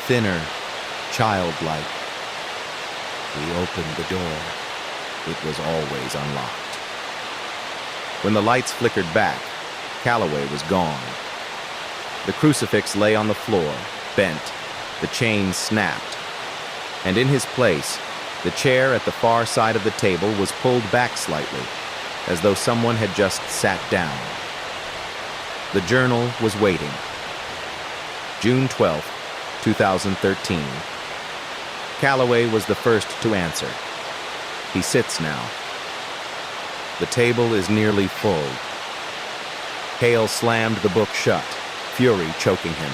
thinner, childlike. We opened the door. It was always unlocked. When the lights flickered back, Calloway was gone. The crucifix lay on the floor, bent. The chain snapped. and in his place, the chair at the far side of the table was pulled back slightly, as though someone had just sat down. The journal was waiting. June 12, 2013. Calloway was the first to answer. He sits now. The table is nearly full. Hale slammed the book shut, fury choking him.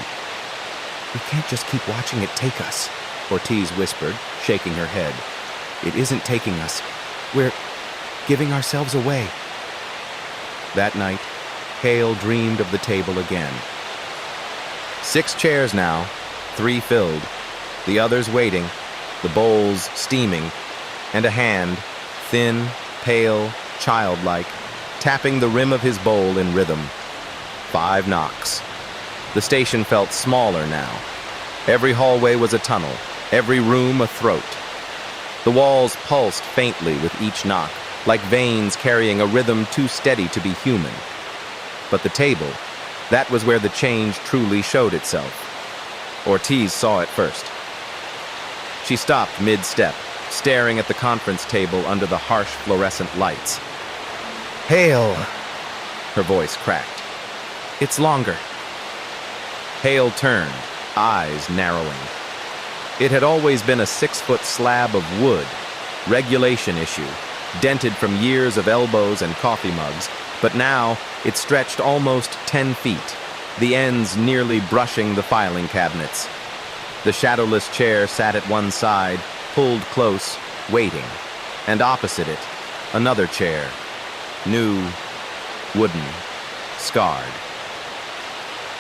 "We can't just keep watching it take us," Ortiz whispered, shaking her head. "It isn't taking us. We're giving ourselves away." That night, Hale dreamed of the table again. 6 chairs now, 3 filled, the others waiting, the bowls steaming, and a hand, thin, pale, childlike, tapping the rim of his bowl in rhythm. 5 knocks. The station felt smaller now. Every hallway was a tunnel, every room a throat. The walls pulsed faintly with each knock, like veins carrying a rhythm too steady to be human. But the table, that was where the change truly showed itself. Ortiz saw it first. She stopped mid-step, staring at the conference table under the harsh fluorescent lights. "Hale!" Her voice cracked. "It's longer." Hale turned, eyes narrowing. It had always been a 6-foot slab of wood, regulation issue, dented from years of elbows and coffee mugs, but now it stretched almost 10 feet, the ends nearly brushing the filing cabinets. The shadowless chair sat at one side, pulled close, waiting, and opposite it, another chair, new, wooden, scarred.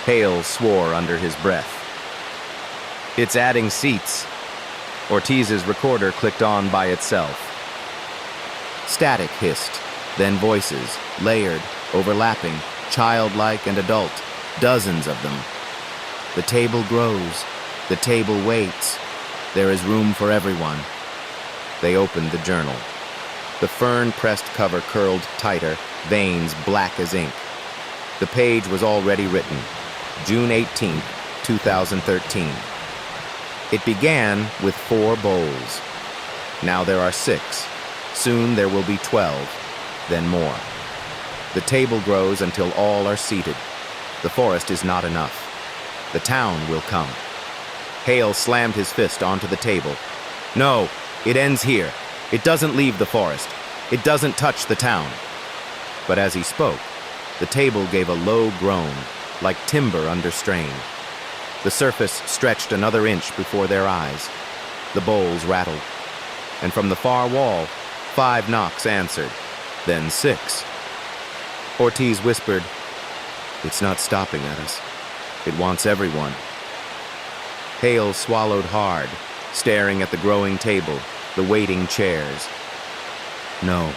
Hale swore under his breath. "It's adding seats." Ortiz's recorder clicked on by itself. Static hissed, then voices, layered, overlapping, childlike and adult, dozens of them. "The table grows. The table waits. There is room for everyone." They opened the journal. The fern-pressed cover curled tighter, veins black as ink. The page was already written. June 18, 2013. It began with 4 bowls. Now there are 6. Soon there will be 12, then more. The table grows until all are seated. The forest is not enough. The town will come. Hale slammed his fist onto the table. "No, it ends here. It doesn't leave the forest. It doesn't touch the town." But as he spoke, the table gave a low groan, like timber under strain. The surface stretched another inch before their eyes. The bowls rattled. And from the far wall, 5 knocks answered, then 6. Ortiz whispered, "It's not stopping at us. It wants everyone." Hale swallowed hard, staring at the growing table, the waiting chairs. "No,"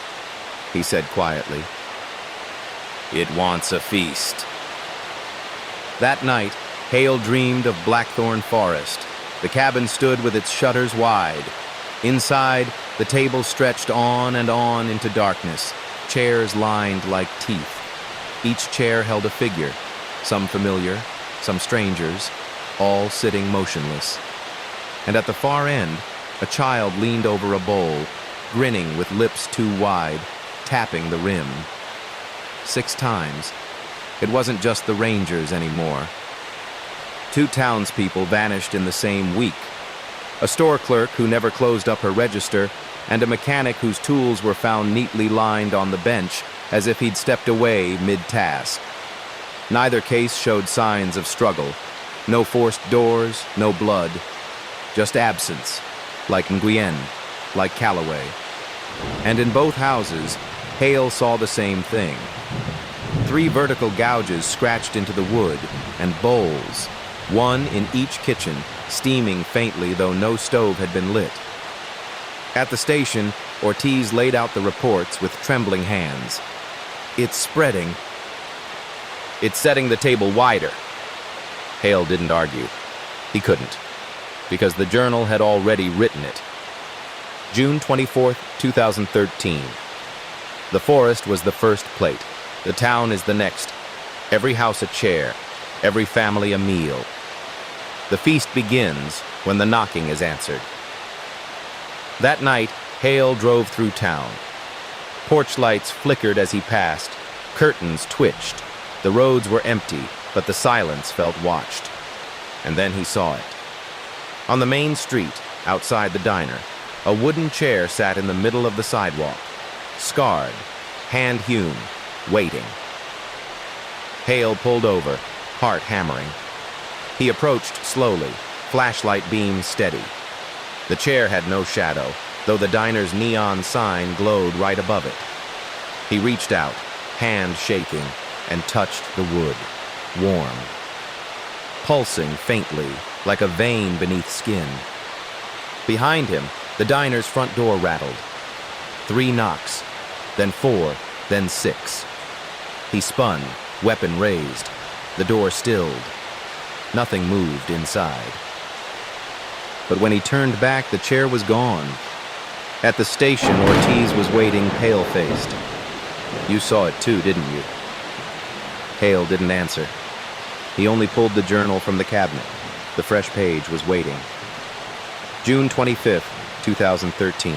he said quietly. "It wants a feast." That night, Hale dreamed of Blackthorn Forest. The cabin stood with its shutters wide. Inside, the table stretched on and on into darkness, chairs lined like teeth. Each chair held a figure, some familiar, some strangers, all sitting motionless. And at the far end, a child leaned over a bowl, grinning with lips too wide, tapping the rim. 6 times. It wasn't just the Rangers anymore. 2 townspeople vanished in the same week. A store clerk who never closed up her register, and a mechanic whose tools were found neatly lined on the bench as if he'd stepped away mid-task. Neither case showed signs of struggle. No forced doors, no blood. Just absence, like Nguyen, like Calloway. And in both houses, Hale saw the same thing. 3 vertical gouges scratched into the wood, and bowls, one in each kitchen, steaming faintly though no stove had been lit. At the station, Ortiz laid out the reports with trembling hands. "It's spreading. It's setting the table wider." Hale didn't argue. He couldn't, because the journal had already written it. June 24, 2013. The forest was the first plate. The town is the next. Every house a chair. Every family a meal. The feast begins when the knocking is answered. That night, Hale drove through town. Porch lights flickered as he passed. Curtains twitched. The roads were empty, but the silence felt watched. And then he saw it. On the main street, outside the diner, a wooden chair sat in the middle of the sidewalk, scarred, hand-hewn, waiting. Hale pulled over, heart hammering. He approached slowly, flashlight beam steady. The chair had no shadow, though the diner's neon sign glowed right above it. He reached out, hand shaking, and touched the wood, warm, pulsing faintly, like a vein beneath skin. Behind him, the diner's front door rattled. 3 knocks, then 4, then 6. He spun, weapon raised. The door stilled. Nothing moved inside. But when he turned back, the chair was gone. At the station, Ortiz was waiting, pale-faced. You saw it too, didn't you? Hale didn't answer. He only pulled the journal from the cabinet. The fresh page was waiting. June 25th, 2013.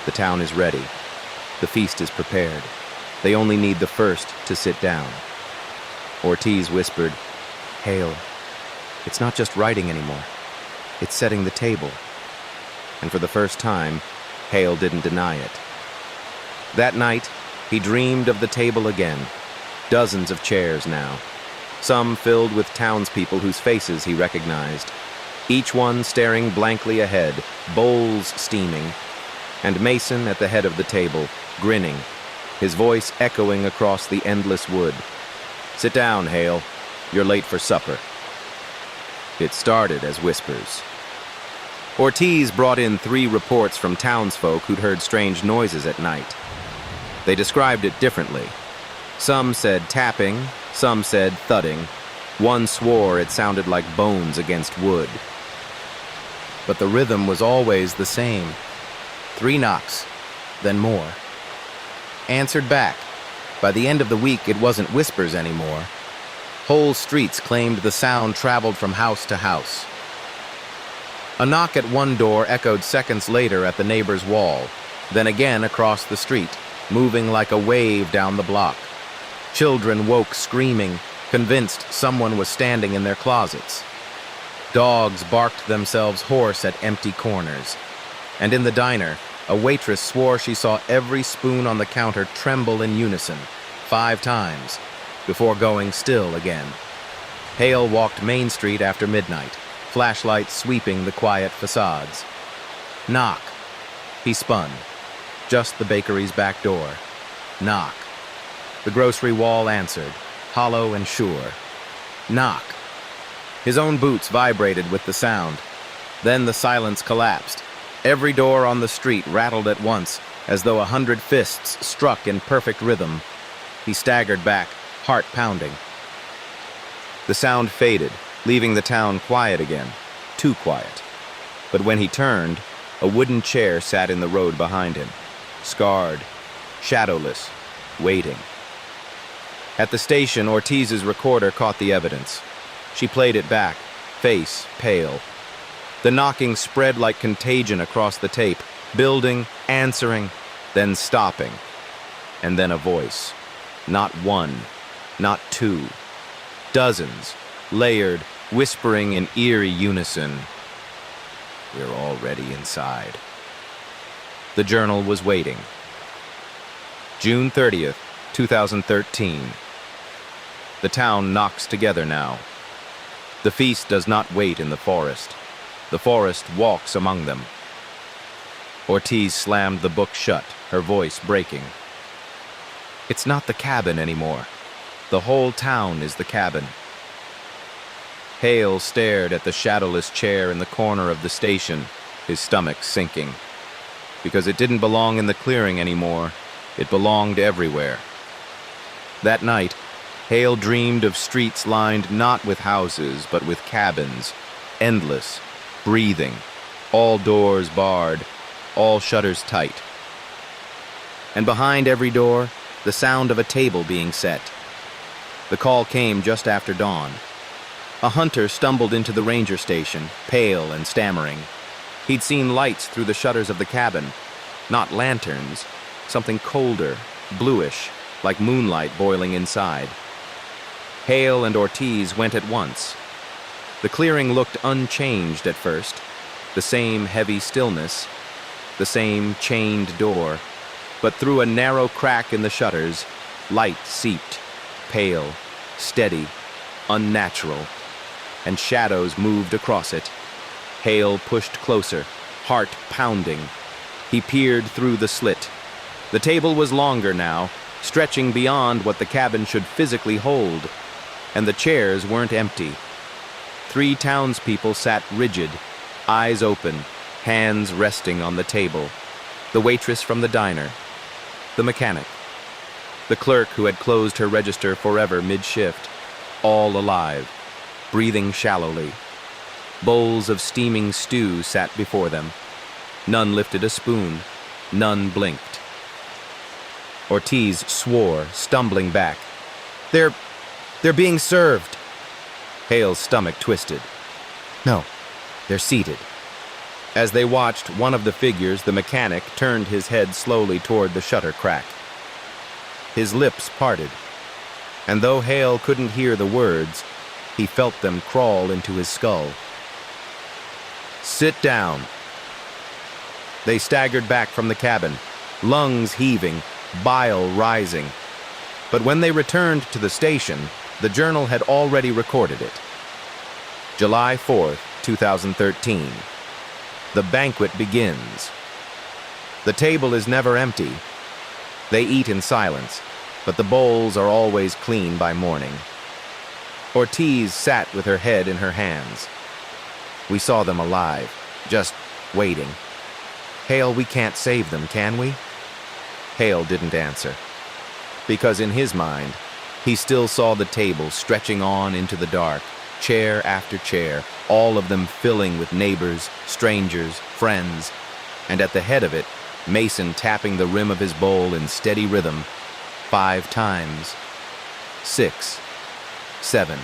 The town is ready. The feast is prepared. They only need the first to sit down. Ortiz whispered, Hale, it's not just writing anymore. It's setting the table. And for the first time, Hale didn't deny it. That night, he dreamed of the table again. Dozens of chairs now. Some filled with townspeople whose faces he recognized. Each one staring blankly ahead, bowls steaming. And Mason at the head of the table, grinning, his voice echoing across the endless wood. Sit down, Hale. You're late for supper. It started as whispers. Ortiz brought in 3 reports from townsfolk who'd heard strange noises at night. They described it differently. Some said tapping, some said thudding. One swore it sounded like bones against wood. But the rhythm was always the same. 3 knocks, then more. Answered back. By the end of the week, it wasn't whispers anymore. Whole streets claimed the sound traveled from house to house. A knock at one door echoed seconds later at the neighbor's wall, then again across the street, moving like a wave down the block. Children woke screaming, convinced someone was standing in their closets. Dogs barked themselves hoarse at empty corners. And in the diner, a waitress swore she saw every spoon on the counter tremble in unison, 5 times, before going still again. Hale walked Main Street after midnight, flashlights sweeping the quiet facades. Knock. He spun. Just the bakery's back door. Knock. The grocery wall answered, hollow and sure. Knock. His own boots vibrated with the sound. Then the silence collapsed. Every door on the street rattled at once, as though 100 fists struck in perfect rhythm. He staggered back, heart pounding. The sound faded, leaving the town quiet again, too quiet. But when he turned, a wooden chair sat in the road behind him, scarred, shadowless, waiting. At the station, Ortiz's recorder caught the evidence. She played it back, face pale. The knocking spread like contagion across the tape, building, answering, then stopping. And then a voice. Not 1, not 2. Dozens, layered, whispering in eerie unison. We're already inside. The journal was waiting. June 30th, 2013. The town knocks together now. The feast does not wait in the forest. The forest walks among them. Ortiz slammed the book shut, her voice breaking. It's not the cabin anymore. The whole town is the cabin. Hale stared at the shadowless chair in the corner of the station, his stomach sinking. Because it didn't belong in the clearing anymore. It belonged everywhere. That night, Hale dreamed of streets lined not with houses, but with cabins, endless, breathing, all doors barred, all shutters tight. And behind every door, the sound of a table being set. The call came just after dawn. A hunter stumbled into the ranger station, pale and stammering. He'd seen lights through the shutters of the cabin, not lanterns, something colder, bluish, like moonlight boiling inside. Hale and Ortiz went at once. The clearing looked unchanged at first, the same heavy stillness, the same chained door, but through a narrow crack in the shutters, light seeped, pale, steady, unnatural, and shadows moved across it. Hale pushed closer, heart pounding. He peered through the slit. The table was longer now, stretching beyond what the cabin should physically hold, and the chairs weren't empty. 3 townspeople sat rigid, eyes open, hands resting on the table. The waitress from the diner, the mechanic, the clerk who had closed her register forever mid-shift, all alive, breathing shallowly. Bowls of steaming stew sat before them. None lifted a spoon, none blinked. Ortiz swore, stumbling back. They're being served." Hale's stomach twisted. "No, they're seated." As they watched, one of the figures, the mechanic, turned his head slowly toward the shutter crack. His lips parted, and though Hale couldn't hear the words, he felt them crawl into his skull. "Sit down." They staggered back from the cabin, lungs heaving, bile rising. But when they returned to the station, the journal had already recorded it. July 4th, 2013. The banquet begins. The table is never empty. They eat in silence, but the bowls are always clean by morning. Ortiz sat with her head in her hands. "We saw them alive, just waiting. Hale, we can't save them, can we?" Hale didn't answer, because in his mind, he still saw the table stretching on into the dark, chair after chair, all of them filling with neighbors, strangers, friends, and at the head of it, Mason tapping the rim of his bowl in steady rhythm 5 times. 6, 7.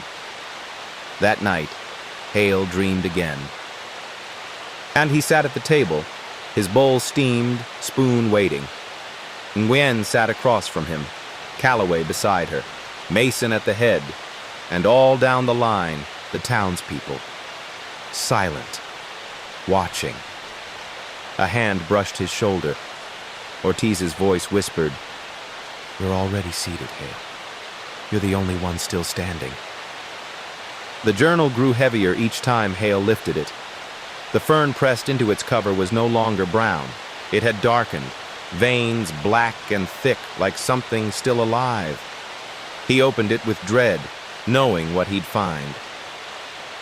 That night, Hale dreamed again. And he sat at the table, his bowl steamed, spoon waiting. Nguyen sat across from him, Calloway beside her, Mason at the head, and all down the line, the townspeople. Silent, watching. A hand brushed his shoulder. Ortiz's voice whispered, "You're already seated, Hale. You're the only one still standing." The journal grew heavier each time Hale lifted it. The fern pressed into its cover was no longer brown. It had darkened, veins black and thick like something still alive. He opened it with dread, knowing what he'd find.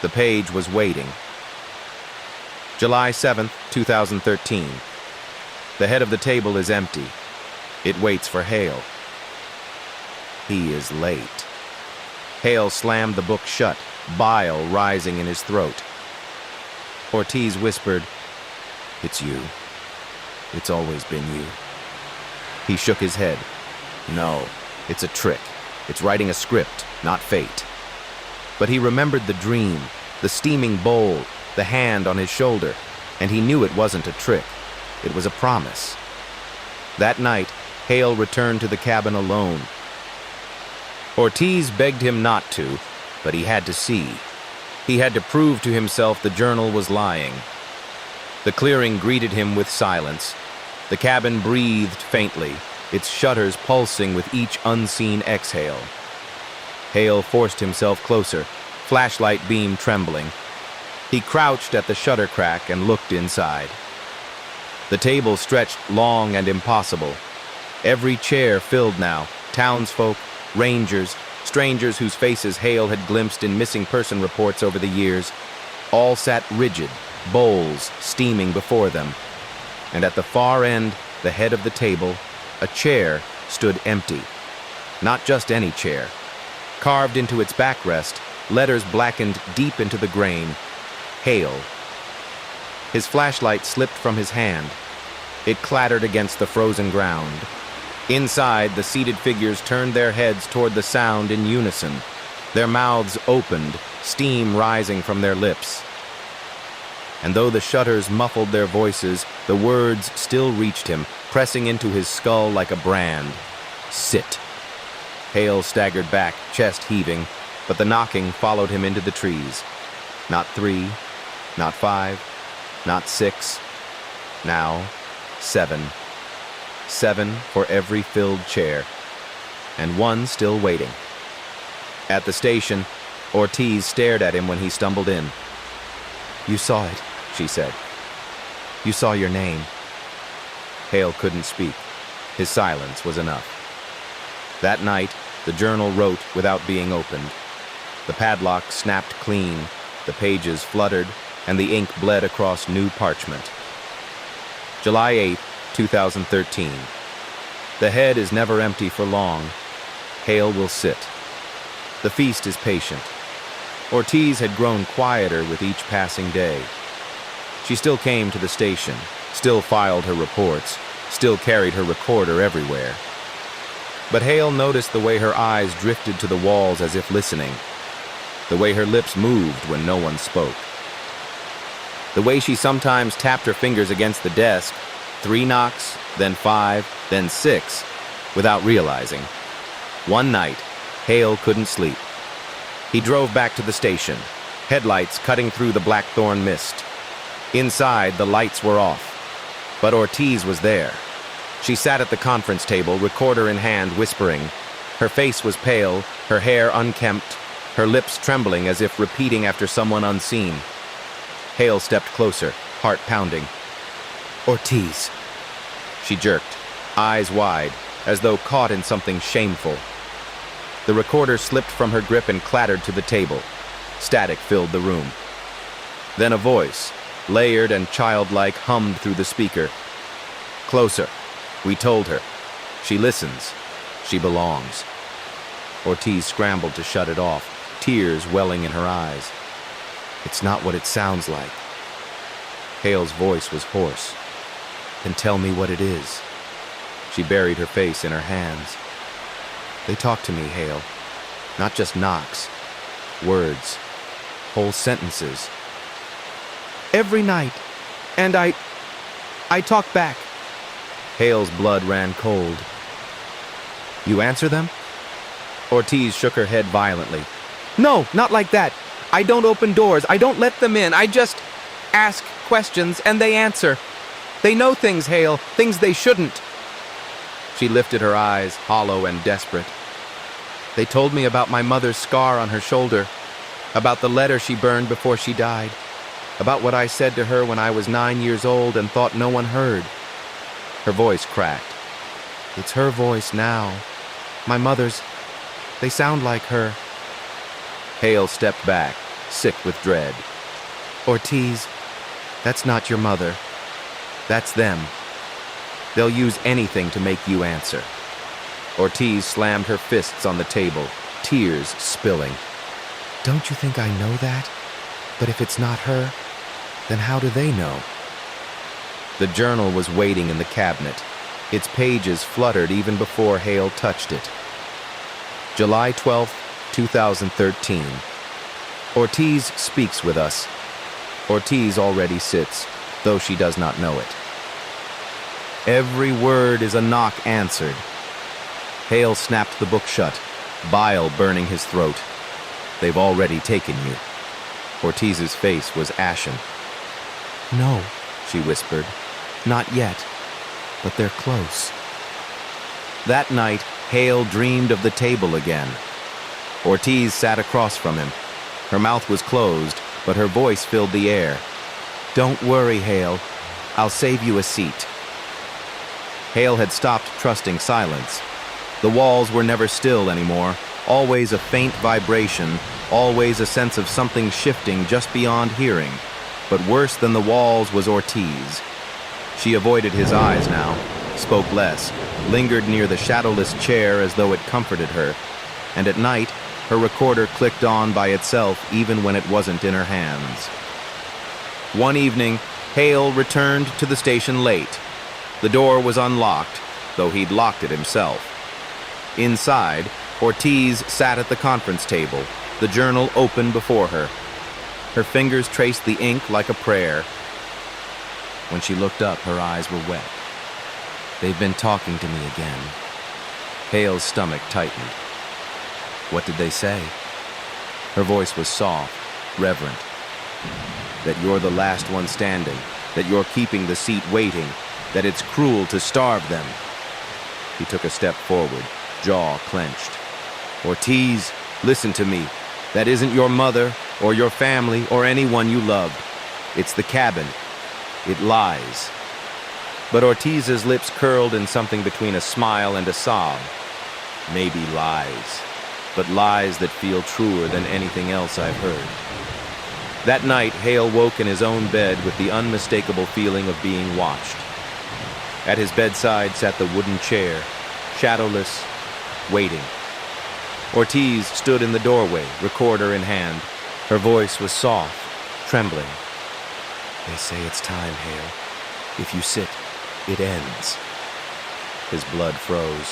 The page was waiting. July 7th, 2013. The head of the table is empty. It waits for Hale. He is late. Hale slammed the book shut, bile rising in his throat. Ortiz whispered, "It's you. It's always been you." He shook his head. "No, it's a trick. It's writing a script, not fate." But he remembered the dream, the steaming bowl, the hand on his shoulder, and he knew it wasn't a trick. It was a promise. That night, Hale returned to the cabin alone. Ortiz begged him not to, but he had to see. He had to prove to himself the journal was lying. The clearing greeted him with silence. The cabin breathed faintly, its shutters pulsing with each unseen exhale. Hale forced himself closer, flashlight beam trembling. He crouched at the shutter crack and looked inside. The table stretched long and impossible. Every chair filled now, townsfolk, rangers, strangers whose faces Hale had glimpsed in missing person reports over the years, all sat rigid, bowls steaming before them. And at the far end, the head of the table, a chair stood empty. Not just any chair. Carved into its backrest, letters blackened deep into the grain, Hale. His flashlight slipped from his hand. It clattered against the frozen ground. Inside, the seated figures turned their heads toward the sound in unison. Their mouths opened, steam rising from their lips. and though the shutters muffled their voices, the words still reached him, pressing into his skull like a brand. Sit. Hale staggered back, chest heaving, but the knocking followed him into the trees. Not 3, not 5, not 6, now 7. 7 for every filled chair, and one still waiting. At the station, Ortiz stared at him when he stumbled in. "You saw it," she said. "You saw your name." Hale couldn't speak. His silence was enough. That night, the journal wrote without being opened. The padlock snapped clean, the pages fluttered, and the ink bled across new parchment. July 8, 2013. The head is never empty for long. Hale will sit. The feast is patient. Ortiz had grown quieter with each passing day. She still came to the station, still filed her reports, still carried her recorder everywhere. But Hale noticed the way her eyes drifted to the walls as if listening, the way her lips moved when no one spoke, the way she sometimes tapped her fingers against the desk, 3 knocks, then 5, then 6, without realizing. One night, Hale couldn't sleep. He drove back to the station, headlights cutting through the Blackthorn mist. Inside, the lights were off, but Ortiz was there. She sat at the conference table, recorder in hand, whispering. Her face was pale, her hair unkempt, her lips trembling as if repeating after someone unseen. Hale stepped closer, heart pounding. "Ortiz." She jerked, eyes wide, as though caught in something shameful. The recorder slipped from her grip and clattered to the table. Static filled the room. Then a voice, layered and childlike, hummed through the speaker. "Closer. We told her. She listens. She belongs." Ortiz scrambled to shut it off, tears welling in her eyes. "It's not what it sounds like." Hale's voice was hoarse. "Then tell me what it is." She buried her face in her hands. "They talk to me, Hale. Not just knocks. Words. Whole sentences. Every night. And I talk back." Hale's blood ran cold. "You answer them?" Ortiz shook her head violently. "No, not like that. I don't open doors. I don't let them in. I just ask questions and they answer. They know things, Hale, things they shouldn't." She lifted her eyes, hollow and desperate. "They told me about my mother's scar on her shoulder, about the letter she burned before she died, about what I said to her when I was 9 years old and thought no one heard." Her voice cracked. "It's her voice now. My mother's. They sound like her." Hale stepped back, sick with dread. "Ortiz, that's not your mother. That's them. They'll use anything to make you answer." Ortiz slammed her fists on the table, tears spilling. "Don't you think I know that? But if it's not her, then how do they know?" The journal was waiting in the cabinet. Its pages fluttered even before Hale touched it. July 12, 2013. Ortiz speaks with us. Ortiz already sits, though she does not know it. Every word is a knock answered. Hale snapped the book shut, bile burning his throat. "They've already taken you." Ortiz's face was ashen. "No," she whispered. "Not yet, but they're close." That night, Hale dreamed of the table again. Ortiz sat across from him. Her mouth was closed, but her voice filled the air. "Don't worry, Hale. I'll save you a seat." Hale had stopped trusting silence. The walls were never still anymore, always a faint vibration, always a sense of something shifting just beyond hearing. But worse than the walls was Ortiz. She avoided his eyes now, spoke less, lingered near the shadowless chair as though it comforted her, and at night, her recorder clicked on by itself even when it wasn't in her hands. One evening, Hale returned to the station late. The door was unlocked, though he'd locked it himself. Inside, Ortiz sat at the conference table, the journal open before her. Her fingers traced the ink like a prayer. When she looked up, her eyes were wet. "They've been talking to me again." Hale's stomach tightened. "What did they say?" Her voice was soft, reverent. "That you're the last one standing, that you're keeping the seat waiting, that it's cruel to starve them." He took a step forward, jaw clenched. "Ortiz, listen to me. That isn't your mother, or your family, or anyone you loved. It's the cabin. It lies." But Ortiz's lips curled in something between a smile and a sob. "Maybe lies, but lies that feel truer than anything else I've heard." That night, Hale woke in his own bed with the unmistakable feeling of being watched. At his bedside sat the wooden chair, shadowless, waiting. Ortiz stood in the doorway, recorder in hand. Her voice was soft, trembling. "They say it's time, Hale. If you sit, it ends." His blood froze.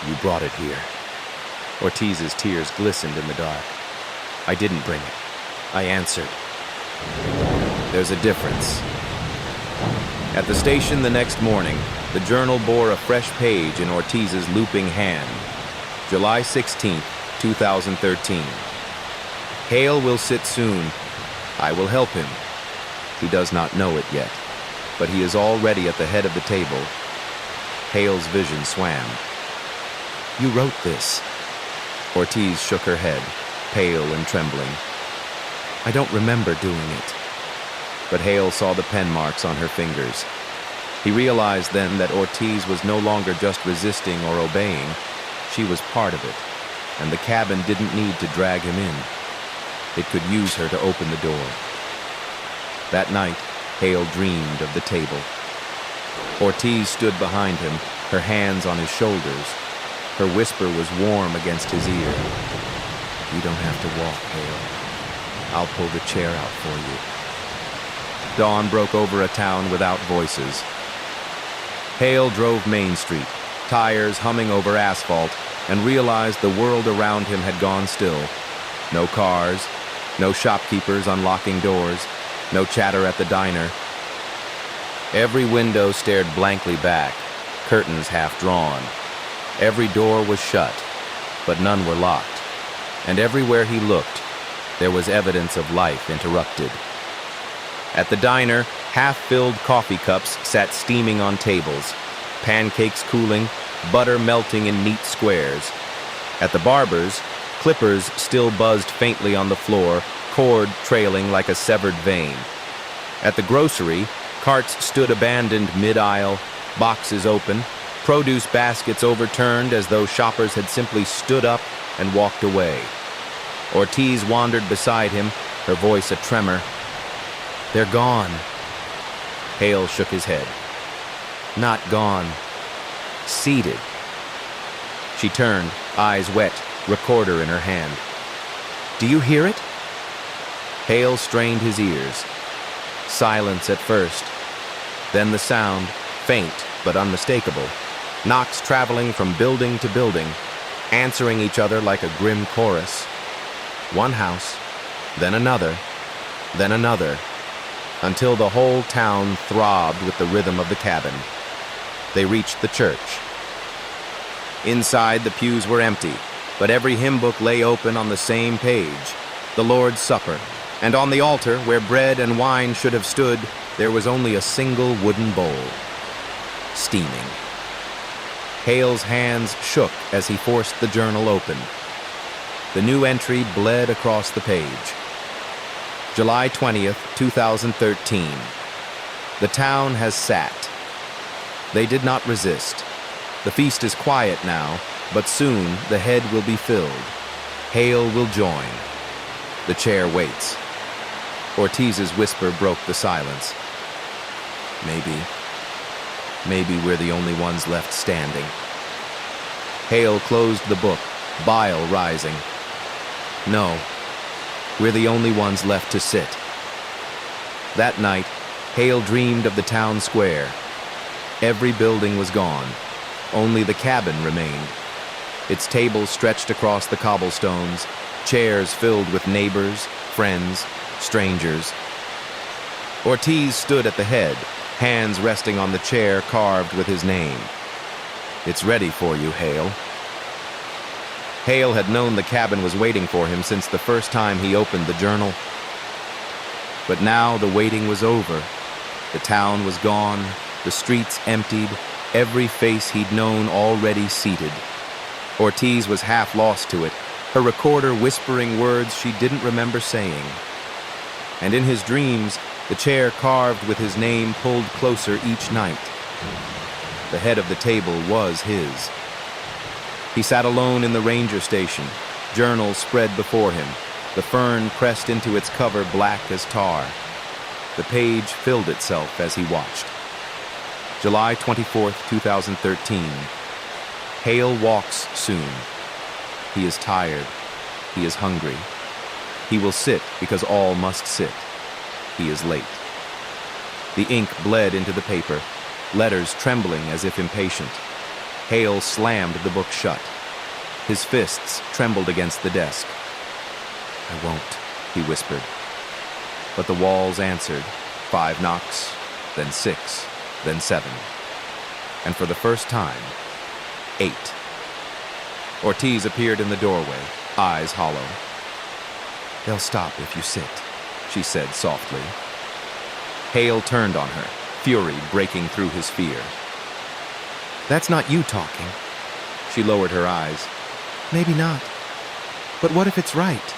"You brought it here." Ortiz's tears glistened in the dark. "I didn't bring it. I answered." "There's a difference." At the station the next morning, the journal bore a fresh page in Ortiz's looping hand. July 16, 2013. "Hale will sit soon. I will help him. He does not know it yet, but he is already at the head of the table." Hale's vision swam. "You wrote this." Ortiz shook her head, pale and trembling. "I don't remember doing it." But Hale saw the pen marks on her fingers. He realized then that Ortiz was no longer just resisting or obeying. She was part of it, and the cabin didn't need to drag him in. It could use her to open the door. That night, Hale dreamed of the table. Ortiz stood behind him, her hands on his shoulders. Her whisper was warm against his ear. "You don't have to walk, Hale. I'll pull the chair out for you." Dawn broke over a town without voices. Hale drove Main Street, tires humming over asphalt, and realized the world around him had gone still. No cars, no shopkeepers unlocking doors, no chatter at the diner. Every window stared blankly back, curtains half drawn. Every door was shut, but none were locked. And everywhere he looked, there was evidence of life interrupted. At the diner, half-filled coffee cups sat steaming on tables, pancakes cooling, butter melting in neat squares. At the barber's, clippers still buzzed faintly on the floor, cord trailing like a severed vein. At the grocery, carts stood abandoned mid-aisle, boxes open, produce baskets overturned as though shoppers had simply stood up and walked away. Ortiz wandered beside him, her voice a tremor. "They're gone." Hale shook his head. "Not gone. Seated." She turned, eyes wet, recorder in her hand. "Do you hear it?" Hale strained his ears. Silence at first. Then the sound, faint but unmistakable. Knocks traveling from building to building, answering each other like a grim chorus. One house, then another, until the whole town throbbed with the rhythm of the cabin. They reached the church. Inside, the pews were empty, but every hymn book lay open on the same page, the Lord's Supper, and on the altar, where bread and wine should have stood, there was only a single wooden bowl, steaming. Hale's hands shook as he forced the journal open. The new entry bled across the page. July 20th, 2013. The town has sat. They did not resist. The feast is quiet now, but soon the head will be filled. Hale will join. The chair waits. Ortiz's whisper broke the silence. Maybe we're the only ones left standing. Hale closed the book, bile rising. No, we're the only ones left to sit. That night, Hale dreamed of the town square. Every building was gone. Only the cabin remained. Its tables stretched across the cobblestones, chairs filled with neighbors, friends, strangers. Ortiz stood at the head, hands resting on the chair carved with his name. "It's ready for you, Hale." Hale had known the cabin was waiting for him since the first time he opened the journal. But now the waiting was over. The town was gone, the streets emptied, every face he'd known already seated. Ortiz was half lost to it, her recorder whispering words she didn't remember saying. And in his dreams, the chair carved with his name pulled closer each night. The head of the table was his. He sat alone in the ranger station, journal spread before him, the fern pressed into its cover black as tar. The page filled itself as he watched. July 24th, 2013. Hale walks soon. He is tired. He is hungry. He will sit because all must sit. He is late. The ink bled into the paper, letters trembling as if impatient. Hale slammed the book shut. His fists trembled against the desk. "I won't," he whispered. But the walls answered, 5 knocks, then 6, then 7. And for the first time, 8. Ortiz appeared in the doorway, eyes hollow. "They'll stop if you sit," she said softly. Hale turned on her, fury breaking through his fear. "That's not you talking." She lowered her eyes. "Maybe not. But what if it's right?"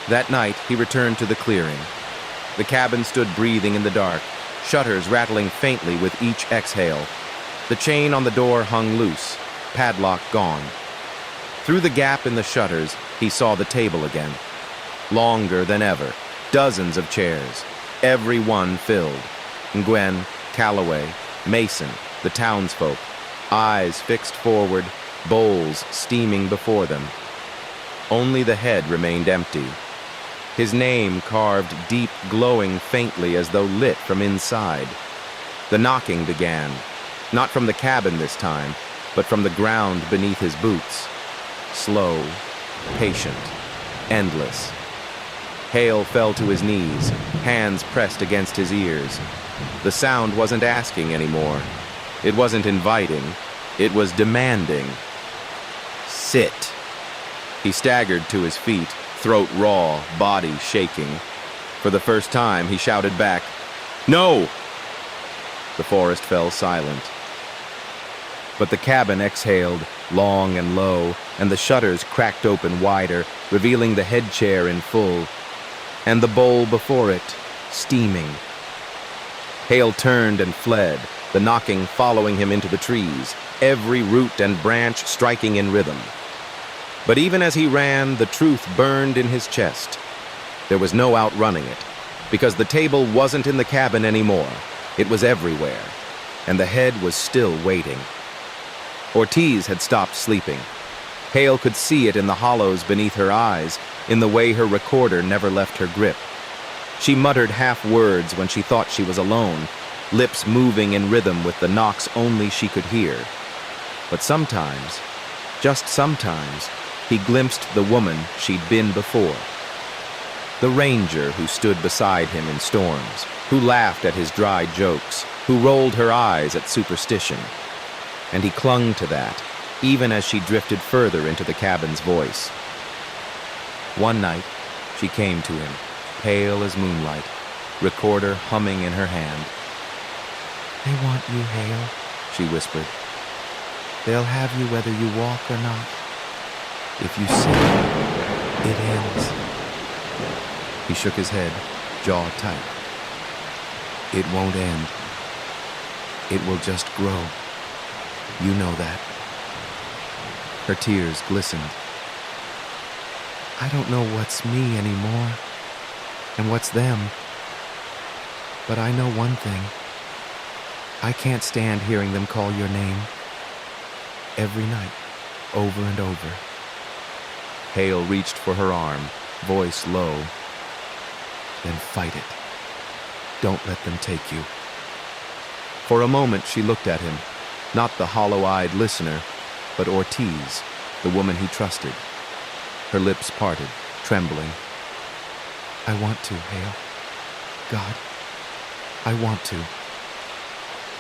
That night, he returned to the clearing. The cabin stood breathing in the dark, shutters rattling faintly with each exhale. The chain on the door hung loose, padlock gone. Through the gap in the shutters, he saw the table again. Longer than ever, dozens of chairs, every one filled. Gwen, Calloway, Mason, the townsfolk, eyes fixed forward, bowls steaming before them. Only the head remained empty. His name carved deep, glowing faintly as though lit from inside. The knocking began, not from the cabin this time, but from the ground beneath his boots. Slow, patient, endless. Hale fell to his knees, hands pressed against his ears. The sound wasn't asking anymore. It wasn't inviting. It was demanding. "Sit." He staggered to his feet, throat raw, body shaking. For the first time, he shouted back, "No!" The forest fell silent. But the cabin exhaled, long and low, and the shutters cracked open wider, revealing the head chair in full, and the bowl before it, steaming. Hale turned and fled, the knocking following him into the trees, every root and branch striking in rhythm. But even as he ran, the truth burned in his chest. There was no outrunning it, because the table wasn't in the cabin anymore. It was everywhere, and the head was still waiting. Ortiz had stopped sleeping. Hale could see it in the hollows beneath her eyes, in the way her recorder never left her grip. She muttered half words when she thought she was alone, lips moving in rhythm with the knocks only she could hear. But sometimes, just sometimes, he glimpsed the woman she'd been before. The ranger who stood beside him in storms, who laughed at his dry jokes, who rolled her eyes at superstition. And he clung to that, even as she drifted further into the cabin's voice. One night, she came to him, pale as moonlight, recorder humming in her hand. "They want you, Hale," she whispered. "They'll have you whether you walk or not. If you sit, it ends." He shook his head, jaw tight. "It won't end. It will just grow. You know that." Her tears glistened. "I don't know what's me anymore, and what's them. But I know one thing. I can't stand hearing them call your name. Every night, over and over." Hale reached for her arm, voice low. "Then fight it. Don't let them take you." For a moment she looked at him, not the hollow-eyed listener, but Ortiz, the woman he trusted. Her lips parted, trembling. I want to, Hale. God, I want to.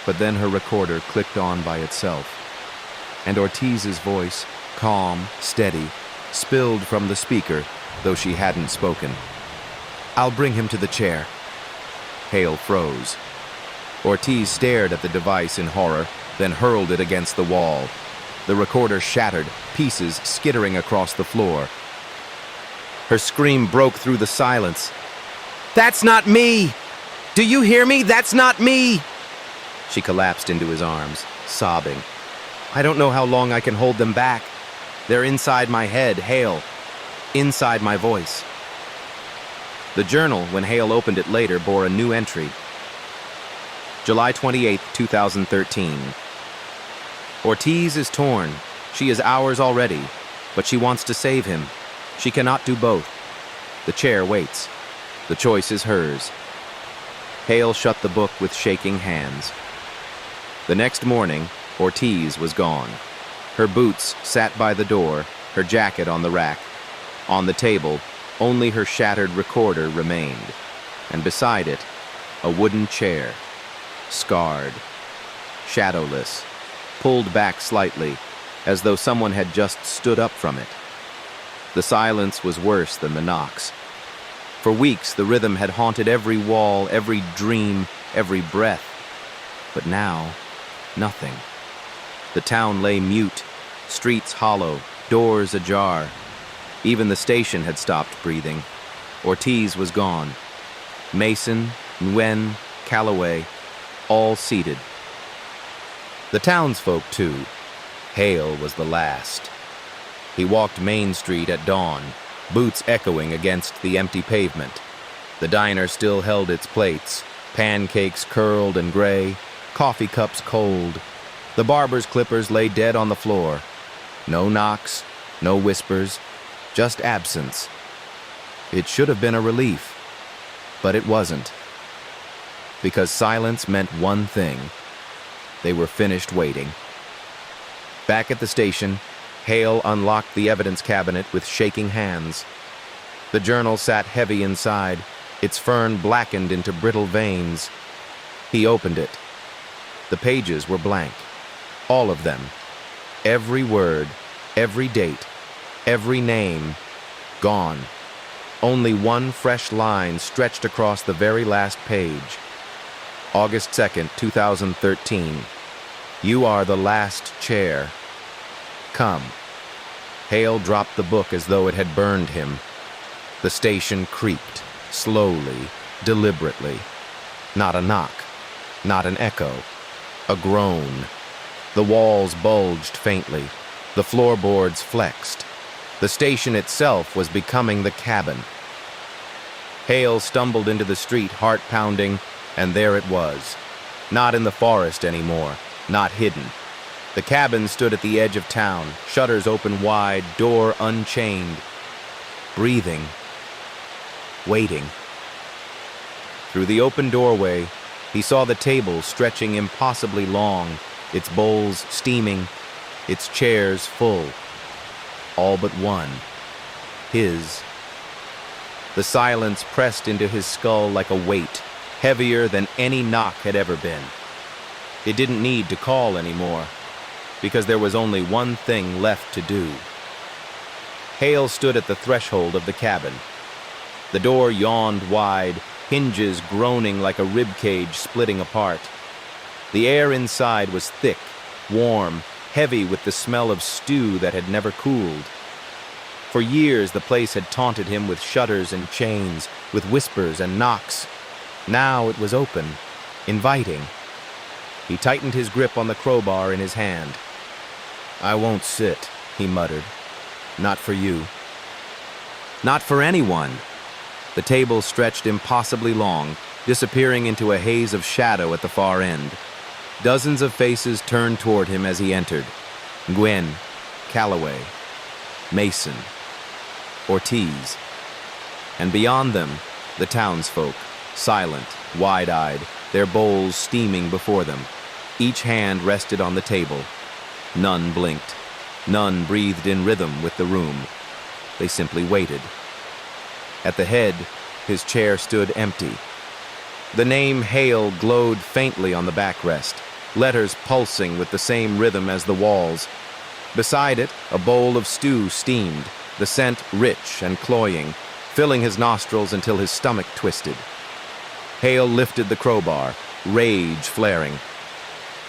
But then her recorder clicked on by itself, and Ortiz's voice, calm, steady, spilled from the speaker, though she hadn't spoken. I'll bring him to the chair. Hale froze. Ortiz stared at the device in horror, then hurled it against the wall. The recorder shattered, pieces skittering across the floor. Her scream broke through the silence. That's not me! Do you hear me? That's not me! She collapsed into his arms, sobbing. I don't know how long I can hold them back. They're inside my head, Hale. Inside my voice. The journal, when Hale opened it later, bore a new entry. July 28, 2013. Ortiz is torn. She is ours already, but she wants to save him. She cannot do both. The chair waits. The choice is hers. Hale shut the book with shaking hands. The next morning, Ortiz was gone. Her boots sat by the door, her jacket on the rack. On the table, only her shattered recorder remained, and beside it, a wooden chair, scarred, shadowless, pulled back slightly, as though someone had just stood up from it. The silence was worse than the knocks. For weeks, the rhythm had haunted every wall, every dream, every breath. But now, nothing. The town lay mute, streets hollow, doors ajar. Even the station had stopped breathing. Ortiz was gone. Mason, Nguyen, Calloway, all seated. The townsfolk, too. Hale was the last. He walked Main Street at dawn, boots echoing against the empty pavement. The diner still held its plates, pancakes curled and gray, coffee cups cold. The barber's clippers lay dead on the floor. No knocks, no whispers, just absence. It should have been a relief, but it wasn't. Because silence meant one thing. They were finished waiting. Back at the station, Hale unlocked the evidence cabinet with shaking hands. The journal sat heavy inside, its fern blackened into brittle veins. He opened it. The pages were blank. All of them. Every word, every date, every name, gone. Only one fresh line stretched across the very last page. August 2nd, 2013. You are the last chair. Come. Hale dropped the book as though it had burned him. The station creaked, slowly, deliberately. Not a knock, not an echo, a groan. The walls bulged faintly, the floorboards flexed. The station itself was becoming the cabin. Hale stumbled into the street, heart pounding, and there it was. Not in the forest anymore, not hidden. The cabin stood at the edge of town, shutters open wide, door unchained. Breathing. Waiting. Through the open doorway, he saw the table stretching impossibly long, its bowls steaming, its chairs full. All but one. His. The silence pressed into his skull like a weight, heavier than any knock had ever been. It didn't need to call anymore, because there was only one thing left to do. Hale stood at the threshold of the cabin. The door yawned wide, hinges groaning like a ribcage splitting apart. The air inside was thick, warm, heavy with the smell of stew that had never cooled. For years the place had taunted him with shutters and chains, with whispers and knocks. Now it was open, inviting. He tightened his grip on the crowbar in his hand. I won't sit, he muttered. Not for you. Not for anyone. The table stretched impossibly long, disappearing into a haze of shadow at the far end. Dozens of faces turned toward him as he entered. Nguyen, Calloway, Mason, Ortiz. And beyond them, the townsfolk, silent, wide-eyed, their bowls steaming before them. Each hand rested on the table. None blinked. None breathed in rhythm with the room. They simply waited. At the head, His chair stood empty. The name Hale glowed faintly on the backrest, letters pulsing with the same rhythm as the walls. Beside it, a bowl of stew steamed, the scent rich and cloying, filling his nostrils until his stomach twisted. Hale lifted the crowbar, rage flaring.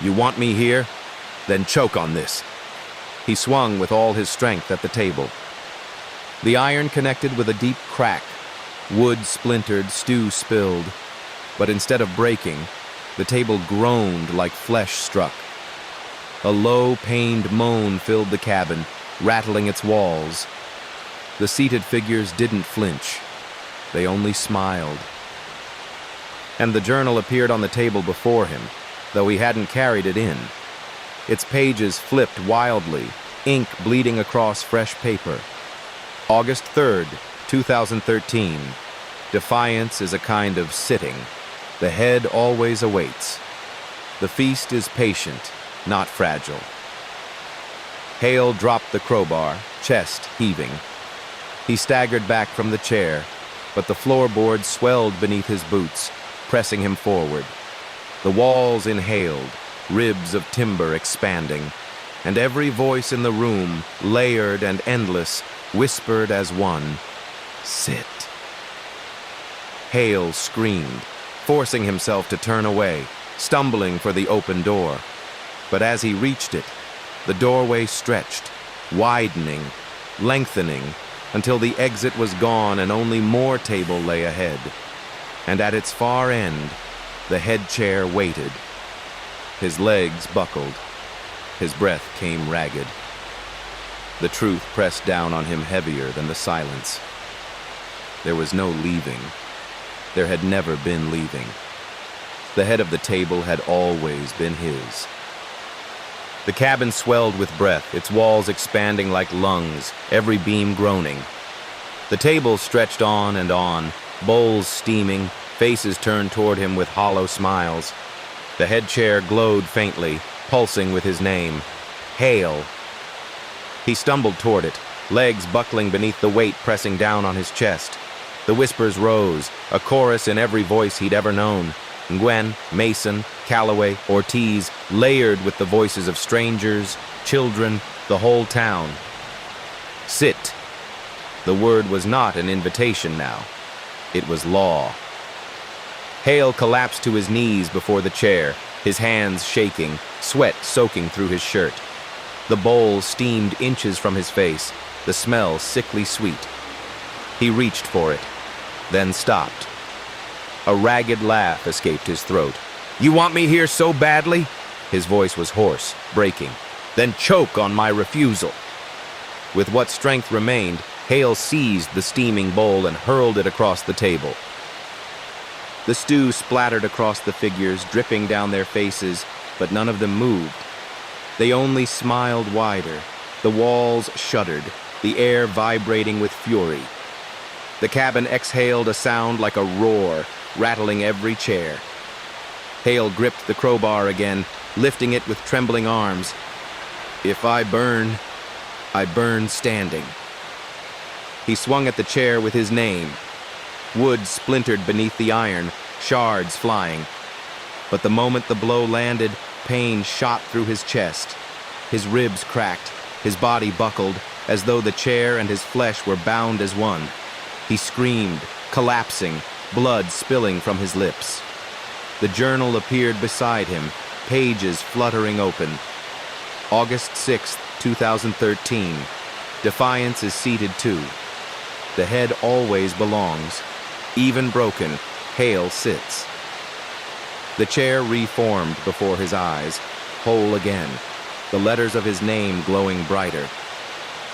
"You want me here? Then choke on this." He swung with all his strength at the table. The iron connected with a deep crack. Wood splintered, stew spilled. But instead of breaking, the table groaned like flesh struck. A low, pained moan filled the cabin, rattling its walls. The seated figures didn't flinch. They only smiled. And the journal appeared on the table before him, though he hadn't carried it in. Its pages flipped wildly, ink bleeding across fresh paper. August 3rd, 2013. Defiance is a kind of sitting. The head always awaits. The feast is patient, not fragile. Hale dropped the crowbar, chest heaving. He staggered back from the chair, but the floorboards swelled beneath his boots, pressing him forward. The walls inhaled, ribs of timber expanding, and every voice in the room, layered and endless, whispered as one, "Sit." Hale screamed, forcing himself to turn away, stumbling for the open door. But as he reached it, the doorway stretched, widening, lengthening, until the exit was gone and only more table lay ahead. And at its far end, the head chair waited. His legs buckled. His breath came ragged. The truth pressed down on him heavier than the silence. There was no leaving. There had never been leaving. The head of the table had always been his. The cabin swelled with breath, its walls expanding like lungs, every beam groaning. The table stretched on, bowls steaming, faces turned toward him with hollow smiles. The head chair glowed faintly, pulsing with his name, Hale. He stumbled toward it, legs buckling beneath the weight pressing down on his chest. The whispers rose, a chorus in every voice he'd ever known. Gwen, Mason, Calloway, Ortiz, layered with the voices of strangers, children, the whole town. Sit. The word was not an invitation now. It was law. Hale collapsed to his knees before the chair, his hands shaking, sweat soaking through his shirt. The bowl steamed inches from his face, the smell sickly sweet. He reached for it, then stopped. A ragged laugh escaped his throat. "You want me here so badly?" His voice was hoarse, breaking. "Then choke on my refusal." With what strength remained, Hale seized the steaming bowl and hurled it across the table. The stew splattered across the figures, dripping down their faces, but none of them moved. They only smiled wider. The walls shuddered, the air vibrating with fury. The cabin exhaled a sound like a roar, rattling every chair. Hale gripped the crowbar again, lifting it with trembling arms. "If I burn standing." He swung at the chair with his name. Wood splintered beneath the iron, shards flying. But the moment the blow landed, pain shot through his chest. His ribs cracked, his body buckled, as though the chair and his flesh were bound as one. He screamed, collapsing, blood spilling from his lips. The journal appeared beside him, pages fluttering open. August 6th, 2013. Defiance is seated too. The head always belongs. Even broken, Hale sits. The chair reformed before his eyes, whole again, the letters of his name glowing brighter.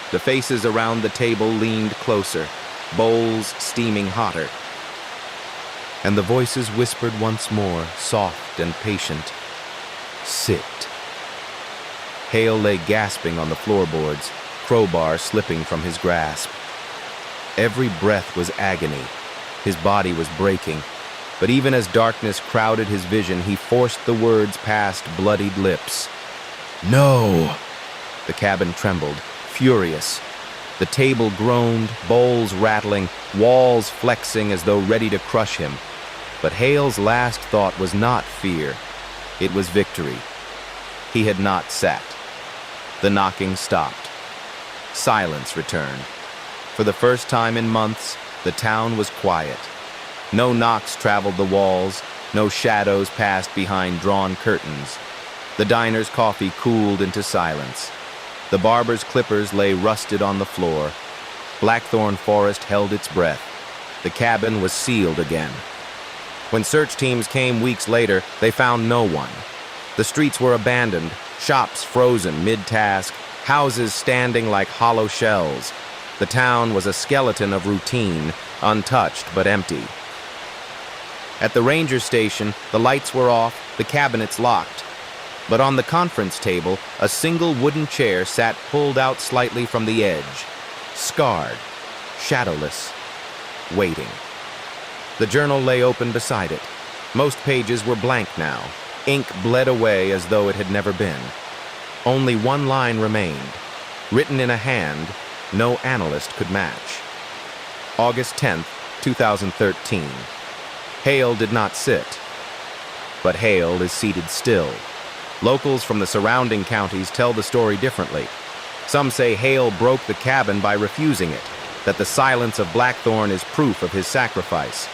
The faces around the table leaned closer, bowls steaming hotter. And the voices whispered once more, soft and patient, "Sit." Hale lay gasping on the floorboards, crowbar slipping from his grasp. Every breath was agony. His body was breaking. But even as darkness crowded his vision, he forced the words past bloodied lips. "No!" The cabin trembled, furious. The table groaned, bowls rattling, walls flexing as though ready to crush him. But Hale's last thought was not fear. It was victory. He had not sat. The knocking stopped. Silence returned. For the first time in months, the town was quiet. No knocks traveled the walls, no shadows passed behind drawn curtains. The diner's coffee cooled into silence. The barber's clippers lay rusted on the floor. Blackthorn Forest held its breath. The cabin was sealed again. When search teams came weeks later, they found no one. The streets were abandoned, shops frozen mid-task, houses standing like hollow shells. The town was a skeleton of routine, untouched but empty. At the ranger station, the lights were off, the cabinets locked. But on the conference table, a single wooden chair sat pulled out slightly from the edge, scarred, shadowless, waiting. The journal lay open beside it. Most pages were blank now. Ink bled away as though it had never been. Only one line remained, written in a hand no analyst could match. August 10th, 2013. Hale did not sit, but Hale is seated still. Locals from the surrounding counties tell the story differently. Some say Hale broke the cabin by refusing it, that the silence of Blackthorn is proof of his sacrifice.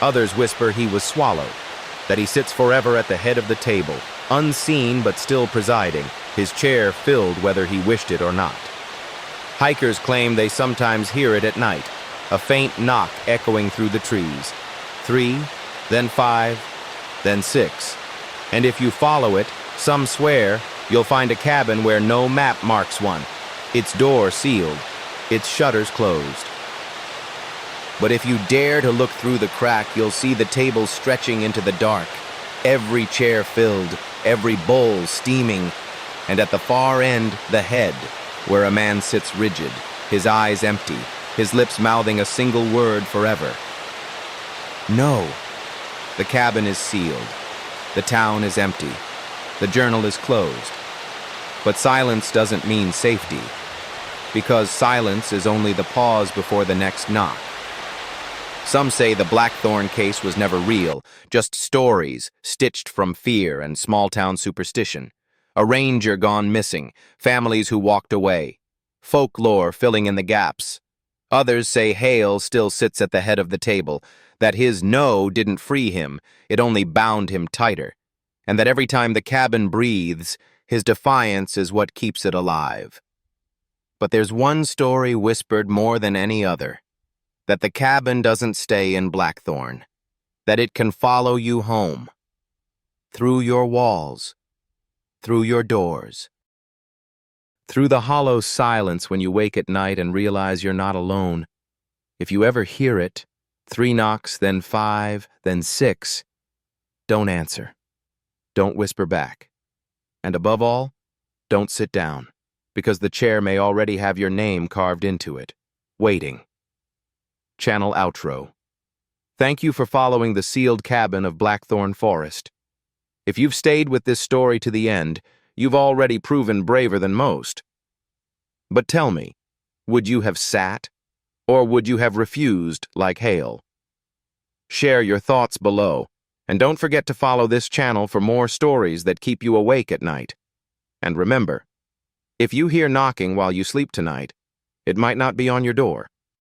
Others whisper he was swallowed, that he sits forever at the head of the table, unseen but still presiding, his chair filled whether he wished it or not. Hikers claim they sometimes hear it at night, a faint knock echoing through the trees. 3, then 5, then 6. And if you follow it, some swear you'll find a cabin where no map marks one, its door sealed, its shutters closed. But if you dare to look through the crack, you'll see the table stretching into the dark, every chair filled, every bowl steaming, and at the far end, the head, where a man sits rigid, his eyes empty, his lips mouthing a single word forever. No. The cabin is sealed. The town is empty. The journal is closed. But silence doesn't mean safety, because silence is only the pause before the next knock. Some say the Blackthorn case was never real, just stories stitched from fear and small-town superstition. A ranger gone missing, families who walked away, folklore filling in the gaps. Others say Hale still sits at the head of the table, that his no didn't free him, it only bound him tighter, and that every time the cabin breathes, his defiance is what keeps it alive. But there's one story whispered more than any other, that the cabin doesn't stay in Blackthorn, that it can follow you home, through your walls, through your doors, through the hollow silence when you wake at night and realize you're not alone. If you ever hear it, 3 knocks, then 5, then 6, don't answer. Don't whisper back. And above all, don't sit down, because the chair may already have your name carved into it, waiting. Channel outro. Thank you for following the sealed cabin of Blackthorn Forest. If you've stayed with this story to the end, you've already proven braver than most. But tell me, would you have sat, or would you have refused like Hale? Share your thoughts below, and don't forget to follow this channel for more stories that keep you awake at night. And remember, if you hear knocking while you sleep tonight, it might not be on your door.